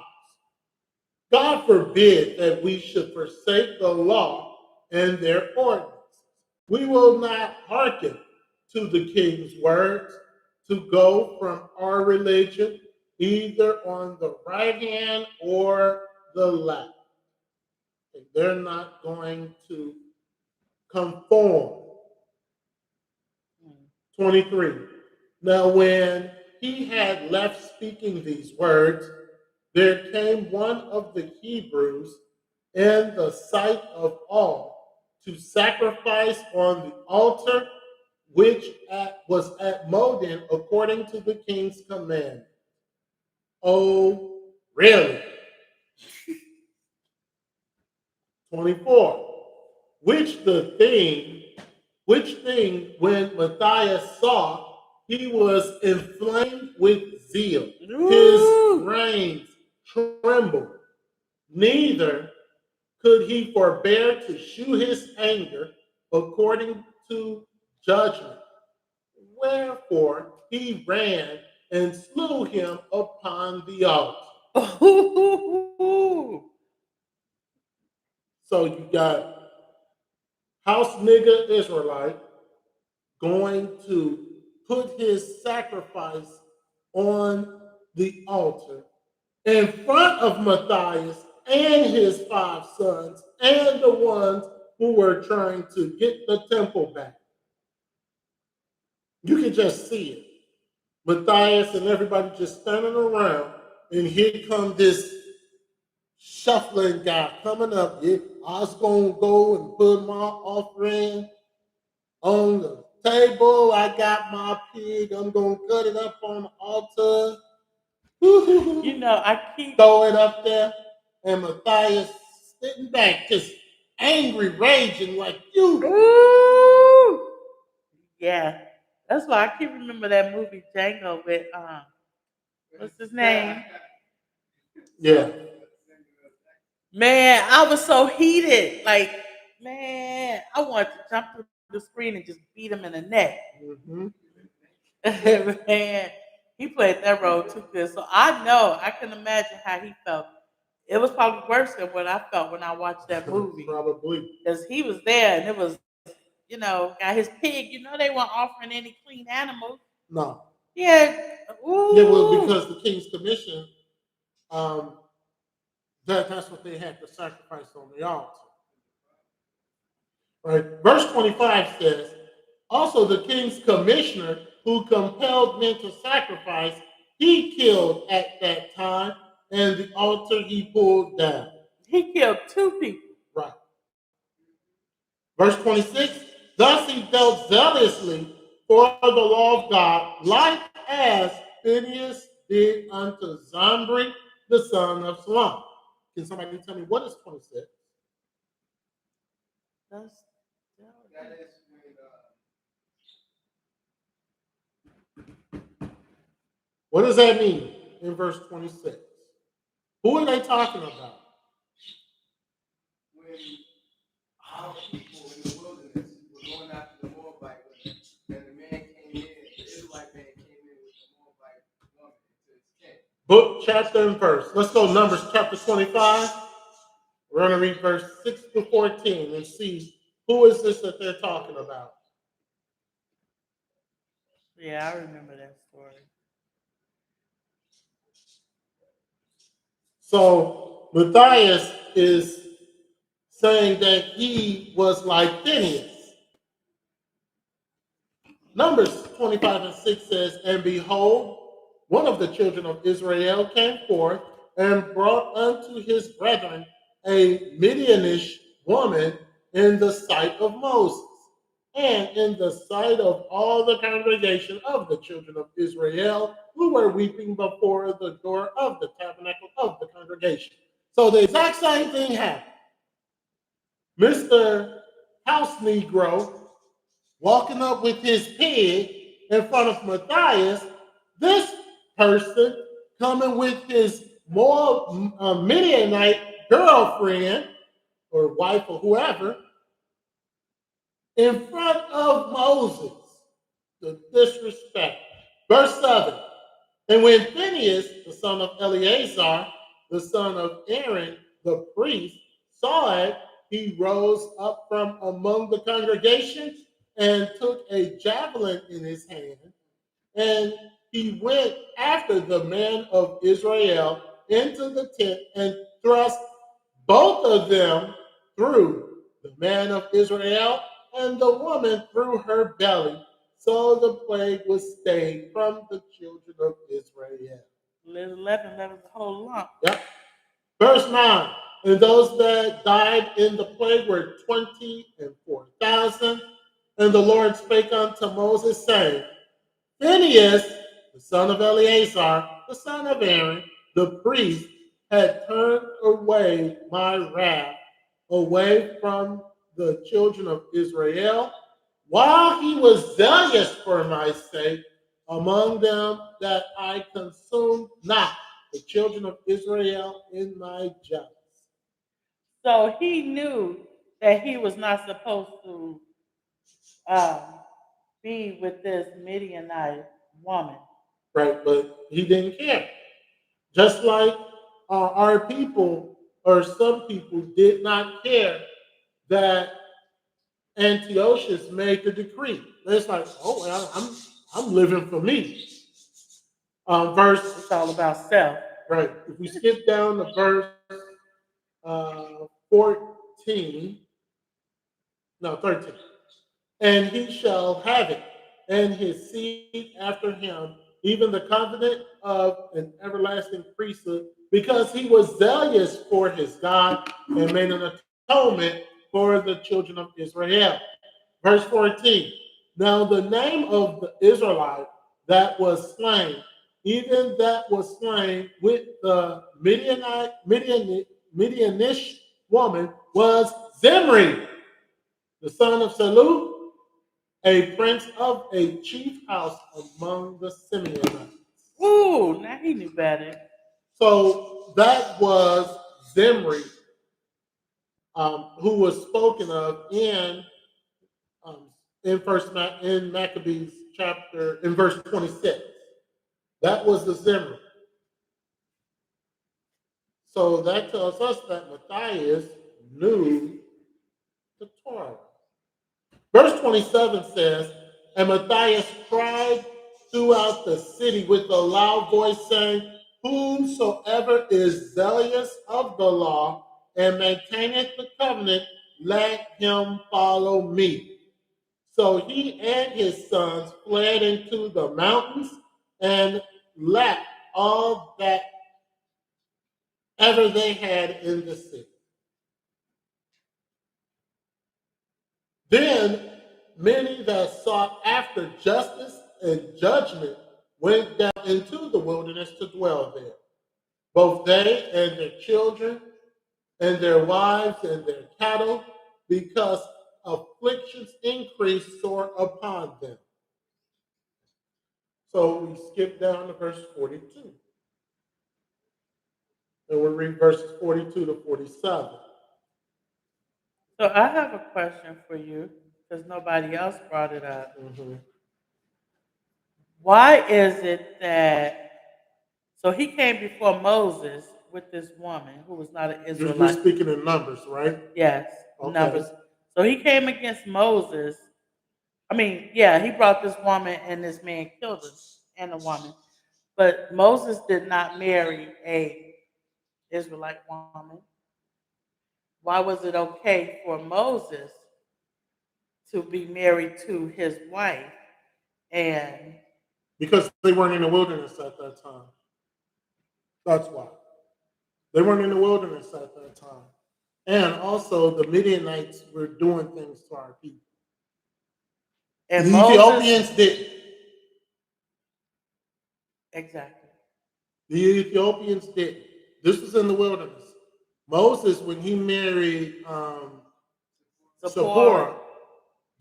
God forbid that we should forsake the law and their ordinances. We will not hearken to the king's words to go from our religion either on the right hand or the left. And they're not going to conform. 23. Now when he had left speaking these words, there came one of the Hebrews in the sight of all to sacrifice on the altar which was at Modin according to the king's command. Oh, really? 24. Which thing when Matthias saw, he was inflamed with zeal.
Ooh.
His reins trembled. Neither could he forbear to shew his anger according to judgment. Wherefore he ran and slew him upon the altar. So you got house nigga Israelite going to put his sacrifice on the altar in front of Matthias and his 5 sons and the ones who were trying to get the temple back. You can just see it. Matthias and everybody just standing around, and here come this shuffling guy coming up. Yeah, I was going to go and put my offering on the table. I got my pig. I'm going to cut it up on the altar.
You know, I keep
throw it up there, and Matthias sitting back, just angry, raging like you.
Ooh. Yeah, that's why I keep remember that movie Django with what's his name?
Yeah.
Man, I was so heated. Like, man, I wanted to jump through the screen and just beat him in the neck.
Mm-hmm.
Man, he played that role too good. So I can imagine how he felt. It was probably worse than what I felt when I watched that movie.
Probably.
Because he was there and it was, got his pig. They weren't offering any clean animals.
No.
Yeah. Ooh.
Yeah, well, because the King's Commission, that's what they had to sacrifice on the altar. Right. Verse 25 says, also the king's commissioner who compelled men to sacrifice, he killed at that time, and the altar he pulled down.
He killed 2 people.
Right. Verse 26, thus he dealt zealously for the law of God, like as Phineas did unto Zambri, the son of Salam. Can somebody tell me what is 26?
That is
What does that mean in verse 26? Who are they talking about?
when our people in the wilderness were going after the Moabite women, and the man came in, the Israelite man came in with the Moabite woman into his tent.
Book, chapter, and verse. Let's go Numbers chapter 25. We're going to read verse 6 to 14 and see who is this that they're talking about.
Yeah, I remember that story.
So Matthias is saying that he was like Phineas. Numbers 25 and 6 says, and behold, one of the children of Israel came forth and brought unto his brethren a Midianish woman in the sight of Moses, and in the sight of all the congregation of the children of Israel, who were weeping before the door of the tabernacle of the congregation. So the exact same thing happened. Mr. House Negro walking up with his pig in front of Matthias, this person coming with his Midianite girlfriend or wife or whoever in front of Moses. The disrespect. Verse 7. And when Phineas, the son of Eleazar, the son of Aaron, the priest, saw it, he rose up from among the congregation and took a javelin in his hand, and he went after the man of Israel into the tent and thrust both of them through, the man of Israel and the woman through her belly. So the plague was stayed from the children of Israel.
11 was a whole lump.
Yep. Verse 9. And those that died in the plague were 24,000. And the Lord spake unto Moses, saying, Phineas, the son of Eleazar, the son of Aaron, the priest, had turned away my wrath away from the children of Israel, while he was zealous for my sake, among them that I consumed not the children of Israel in my justice.
So he knew that he was not supposed to um, be with this Midianite woman.
Right, but he didn't care. Just like our people, or some people, did not care that Antiochus made the decree. It's like, oh well, I'm living for me.
It's all about self.
Right. If we skip down to verse 13. And he shall have it, and his seed after him, even the covenant of an everlasting priesthood, because he was zealous for his God and made an atonement for the children of Israel. Verse 14. Now the name of the Israelite that was slain, even that was slain with the Midianish woman, was Zimri, the son of Salu, a prince of a chief house among the Simeonites.
Ooh, now he knew better.
So that was Zimri, who was spoken of in Maccabees chapter, in verse 26. That was the Zimri. So that tells us that Matthias knew the Torah. Verse 27 says, and Matthias cried throughout the city with a loud voice, saying, whosoever is zealous of the law and maintaineth the covenant, let him follow me. So he and his sons fled into the mountains and left all that ever they had in the city. Then many that sought after justice and judgment went down into the wilderness to dwell there, both they and their children and their wives and their cattle, because afflictions increased sore upon them. So we skip down to verse 42. And we'll read verses 42 to 47.
So I have a question for you, because nobody else brought it up. Why is it that, so he came before Moses with this woman who was not an Israelite.
You're speaking in Numbers, right?
Yes,
Okay.
Numbers. So he came against Moses. He brought this woman and this man killed her and a woman. But Moses did not marry a Israelite woman. Why was it okay for Moses to be married to his wife? And
because they weren't in the wilderness at that time. That's why. They weren't in the wilderness at that time. And also the Midianites were doing things to our people.
And
the
Moses,
Ethiopians didn't.
Exactly.
The Ethiopians didn't. This was in the wilderness. Moses, when he married Zipporah,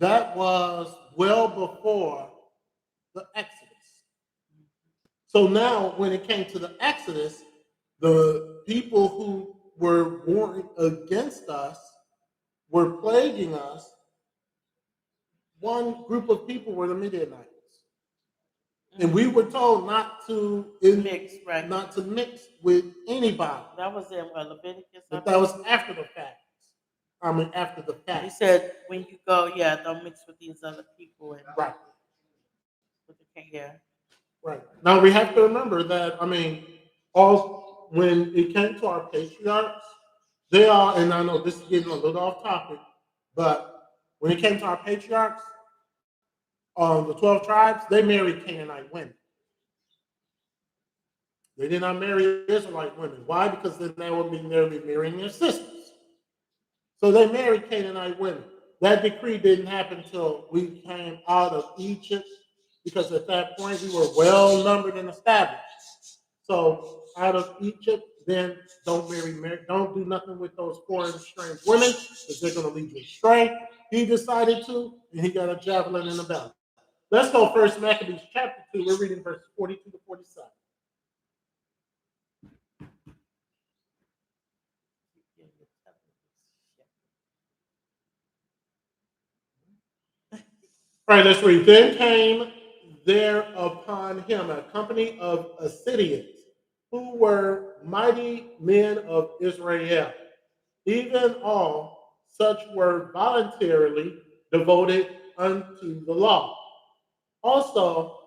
that was well before the Exodus. So now, when it came to the Exodus, the people who were warring against us, were plaguing us, one group of people were the Midianites. And we were told not to mix, right? Not to mix with anybody.
That was in Leviticus.
But that was after the fact. After the fact.
He said, when you go, don't mix with these other people. And
right.
Yeah.
Right. Now we have to remember that, when it came to our patriarchs, they are, and I know this is getting a little off topic, but when it came to our patriarchs, the 12 tribes, they married Canaanite women. They did not marry Israelite women. Why? Because then they would be marrying their sisters. So they married Canaanite women. That decree didn't happen until we came out of Egypt, because at that point we were well numbered and established. So out of Egypt, then don't do nothing with those foreign strange women, because they're going to lead you astray. He decided to, and he got a javelin in the belly. Let's go first Maccabees chapter 2. We're reading verses 42 to 47. All right, let's read. Then came there upon him a company of Assyrians, who were mighty men of Israel. Even all such were voluntarily devoted unto the law. Also,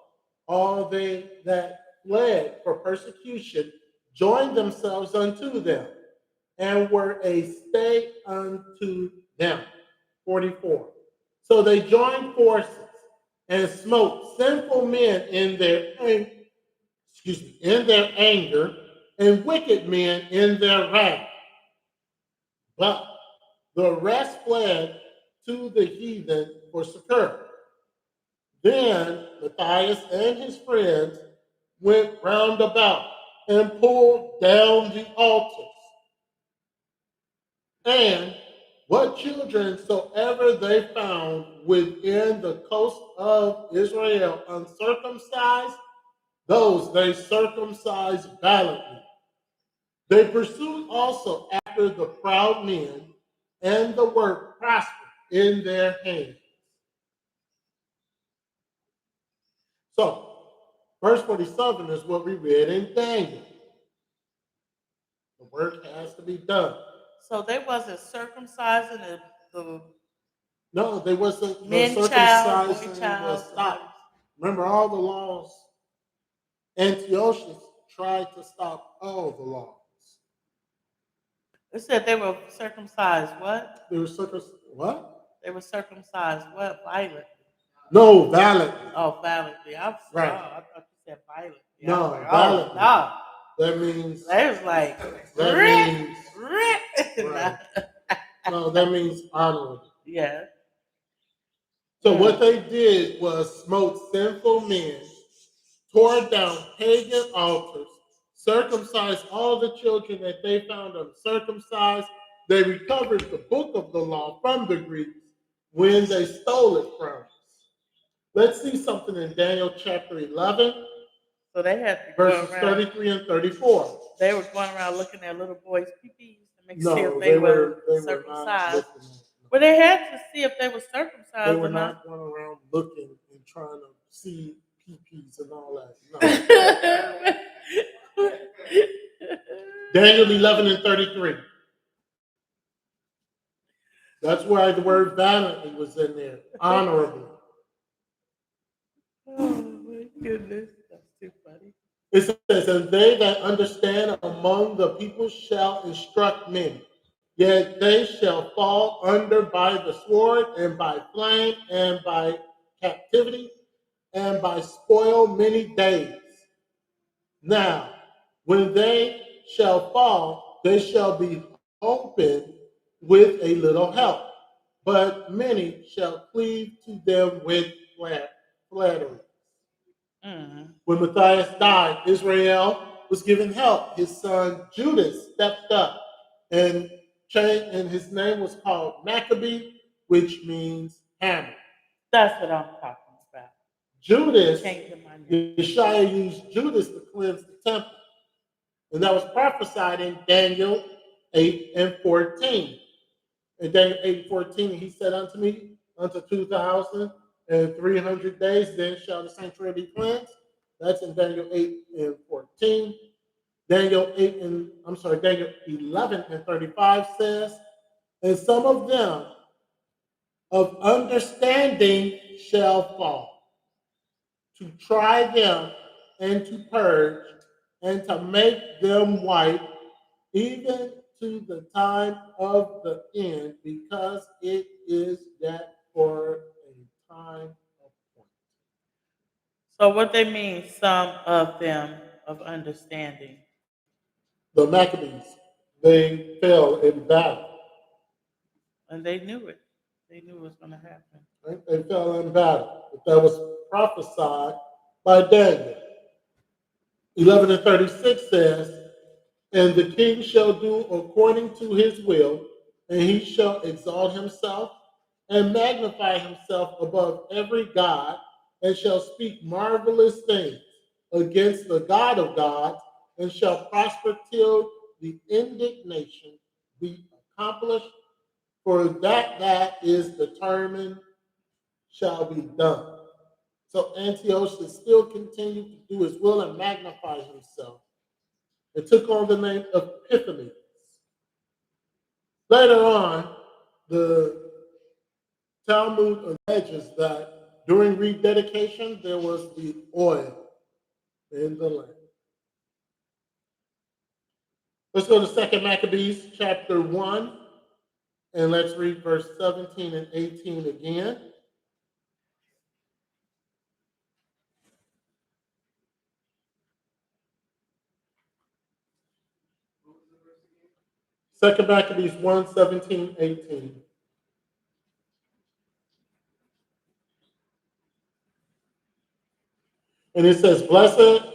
all they that fled for persecution joined themselves unto them, and were a stay unto them. 44. So they joined forces and smote sinful men in their anger, and wicked men in their wrath. But the rest fled to the heathen for succor. Then Matthias and his friends went round about and pulled down the altars. And what children soever they found within the coast of Israel uncircumcised, those they circumcised valiantly. They pursued also after the proud men, and the work prospered in their hands. So, verse 47 is what we read in Daniel. The work has to be done.
So they wasn't circumcising the
No, they wasn't.
men
The
child, boy
circumcising
child.
was stopped. Remember all the laws. Antiochus tried to stop all the laws.
It said they were circumcised. What?
They were circumcised. What?
They were circumcised. What? Violently.
No, violently.
Oh, violently. I thought you said violently.
No,
like,
violently.
No.
That means.
They was like,
That means. Right. No, that means honorable.
Yeah.
So what they did was smote sinful men, tore down pagan altars, circumcised all the children that they found uncircumcised. They recovered the book of the law from the Greeks when they stole it from us. Let's see something in Daniel chapter 11.
So they had to
verses
go around,
33 and 34.
They were going around looking at little boys' pee-pees to make
No,
sure if they were
not
circumcised.
looking at it.
Well, they had to see if they were circumcised
They were
or not.
not going around looking and trying to see peepees and all that. No. Daniel 11 and 33. That's why the word valiantly was in there. Honorably.
Oh my goodness, that's too funny.
It says, and they that understand among the people shall instruct many. Yet they shall fall under by the sword, and by flame, and by captivity, and by spoil many days. Now, when they shall fall, they shall be opened with a little help, but many shall cleave to them with flattery. When Matthias died, Israel was given help. His son Judas stepped up, and his name was called Maccabee, which means hammer.
That's what I'm talking about.
Judas, Yeshua used Judas to cleanse the temple. And that was prophesied in Daniel 8 and 14. In Daniel 8 and 14, he said unto me, unto 2,300 days, then shall the sanctuary be cleansed. That's in Daniel 8 and 14. Daniel 11 and 35 says, and some of them of understanding shall fall, to try them and to purge and to make them white, even to the time of the end, because it is yet for a time appointed.
So what they mean, some of them of understanding?
The Maccabees, they fell in battle.
And they knew it. They knew it was going to happen.
Right? They fell in battle. But that was prophesied by Daniel. 11 and 36 says, and the king shall do according to his will, and he shall exalt himself and magnify himself above every god, and shall speak marvelous things against the God of gods, and shall prosper till the indignation be accomplished, for that is determined shall be done. So Antiochus still continued to do his will and magnify himself, and took on the name of Epiphanes. Later on, the Talmud alleges that during rededication, there was the oil in the land. Let's go to 2 Maccabees chapter 1, and let's read verse 17 and 18 again. Second Maccabees 1, 17, 18. And it says, Blessed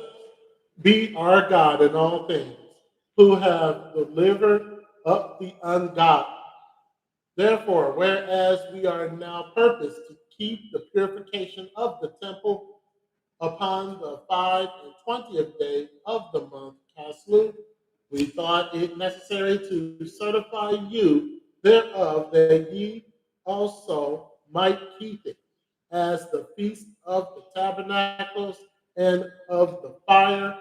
be our God in all things, who have delivered up the ungodly. Therefore, whereas we are now purposed to keep the purification of the temple upon the 25th day of the month Caslu, we thought it necessary to certify you thereof, that ye also might keep it, as the feast of the tabernacles and of the fire,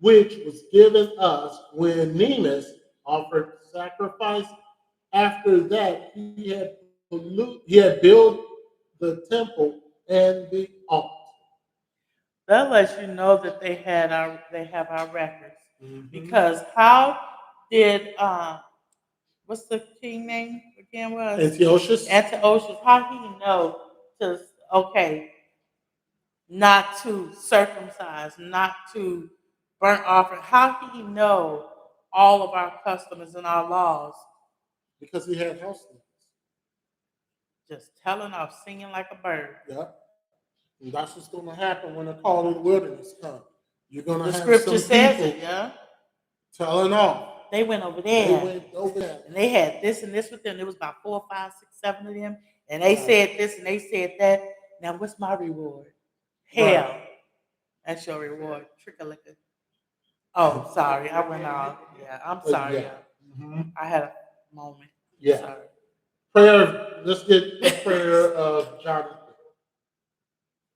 which was given us when Nemus offered sacrifice. After that, he had built the temple and the altar.
That lets you know that they have our records. Because how did what's the king name again was?
Antiochus.
How he know to not to circumcise, not to burn offering? How he know all of our customs and our laws?
Because he had house leaders.
Just telling off, singing like a bird.
Yeah. And that's what's going to happen when the call of the wilderness comes. You're going to have
scripture
some
says
people
it, yeah.
telling off.
They went over there.
And
they had this and this with them. There was about 4, 5, 6, 7 of them. And they said this and they said that. Now what's my reward? Hell. Right. That's your reward. Trick-a-licker. Oh, sorry. I went off. Yeah, I'm sorry.
Yeah. Mm-hmm.
I had a moment.
Yeah.
Sorry.
Prayer. Let's get the prayer of Jonathan.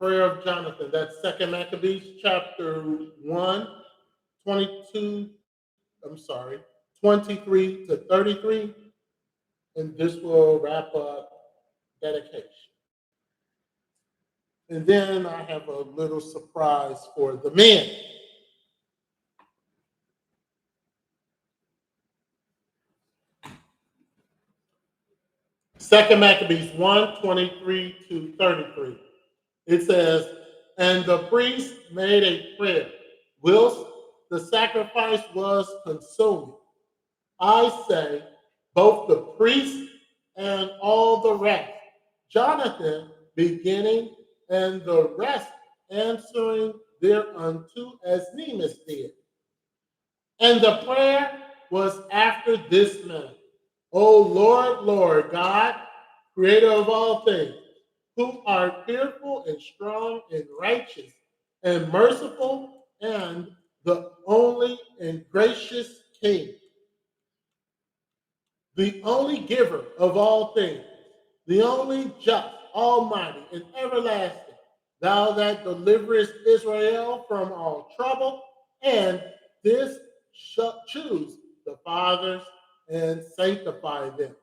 Prayer of Jonathan. That's 2 Maccabees chapter 1, 23 to 33. And this will wrap up dedication. And then I have a little surprise for the men. Second Maccabees 1, 23 to 33. It says, and the priest made a prayer, whilst the sacrifice was consuming. I say, both the priest and all the rest, Jonathan beginning, and the rest answering thereunto as Nemus did. And the prayer was after this manner. O Lord, Lord God, creator of all things, who art fearful and strong and righteous and merciful, and the only and gracious King, the only giver of all things, the only just, almighty, and everlasting, thou that deliverest Israel from all trouble, and this choose the fathers and sanctify them.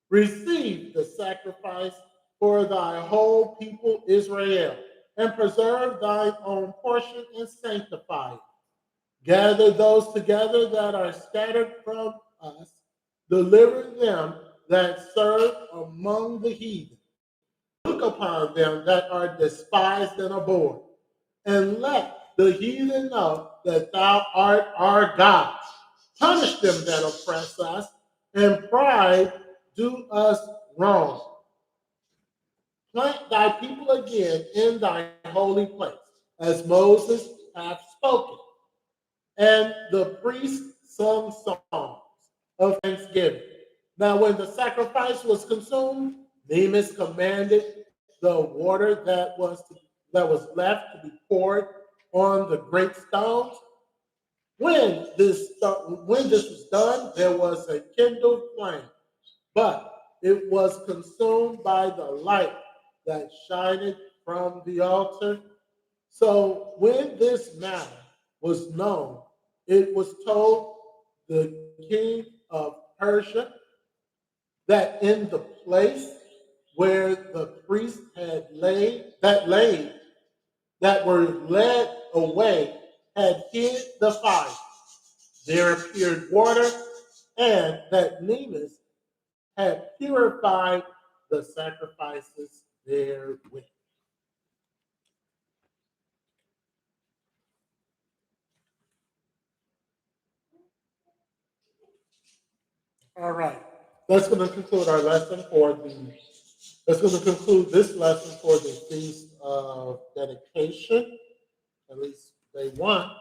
Receive the sacrifice for thy whole people Israel, and preserve thine own portion and sanctify it. Gather those together that are scattered from us, deliver them that serve among the heathen. Look upon them that are despised and abhorred, and let the heathen know that thou art our God. Punish them that oppress us, and pride do us wrong. Plant thy people again in thy holy place, as Moses hath spoken. And the priests sung songs of thanksgiving. Now when the sacrifice was consumed, Nemus commanded the water that was to that was left to be poured on the great stones. When this was done, there was a kindled flame, but it was consumed by the light that shined from the altar. So when this matter was known, it was told the king of Persia that in the place where the priests had were led away, had hid the fire, there appeared water, and that Nemus had purified the sacrifices therewith. All right. That's going to conclude our lesson for the. That's going to conclude this lesson for the Feast of Dedication, at least day one.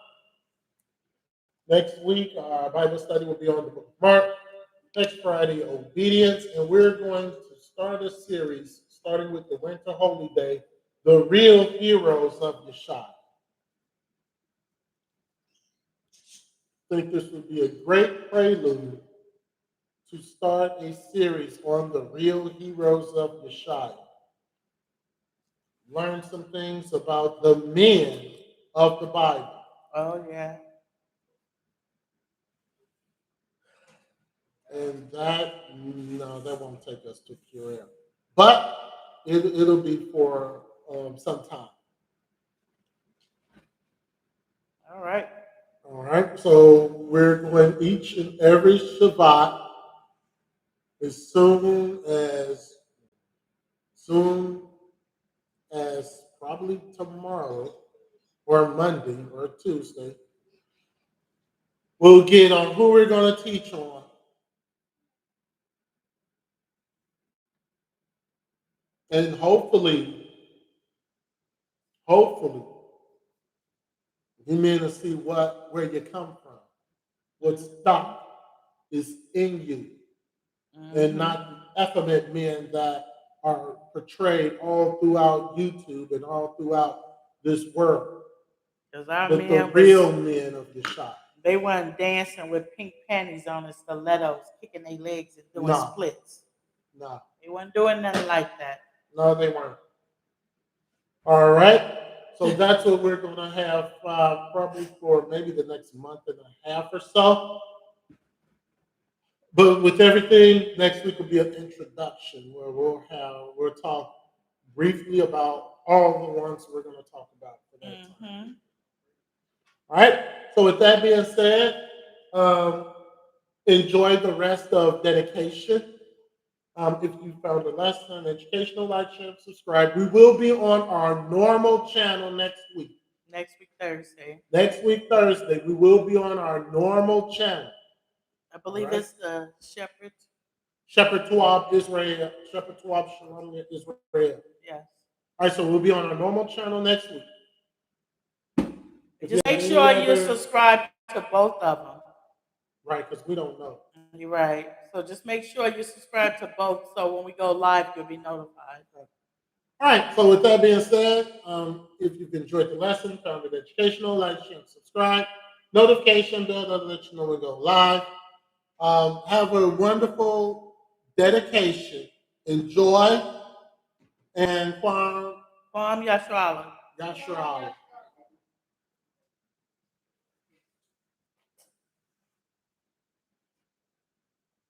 Next week, our Bible study will be on the book of Mark. Next Friday, obedience, and we're going to start a series starting with the Winter Holy Day, the real heroes of Yeshua. I think this would be a great prelude to start a series on the real heroes of Yeshua. Learn some things about the men of the Bible.
Oh, yeah.
And that won't take us to Pure. But it'll be for some time.
All right.
All right. So we're going each and every Shabbat as soon as probably tomorrow or Monday or Tuesday. We'll get on who we're going to teach on. And hopefully, you mean to see where you come from, what stock is in you, and not the effeminate men that are portrayed all throughout YouTube and all throughout this world.
Because
the real men of Yeshua.
They weren't dancing with pink panties on and stilettos, kicking their legs and doing splits.
No.
They weren't doing nothing like that.
No, they weren't. All right. So that's what we're going to have probably for maybe the next month and a half or so. But with everything, next week will be an introduction where we'll talk briefly about all the ones we're going to talk about for that time. All right. So with that being said, enjoy the rest of dedication. If you found a lesson educational, like, share, and subscribe. We will be on our normal channel next week.
Next week, Thursday.
Next week, Thursday, we will be on our normal channel.
I believe it's the Shepherd.
Shepherd Tuab Israel. Shepherd Tuab Shalom Israel.
Yes.
All right, so we'll be on our normal channel next week.
Just make sure you subscribe to both of them.
Right, because we don't know.
You're right. So just make sure you subscribe to both so when we go live, you'll be notified.
All right, so with that being said, if you've enjoyed the lesson, found it educational, like, share, and subscribe. Notification bell that'll let you know we go live. Have a wonderful dedication. Enjoy. And Kwam
Yashara.
Yashara.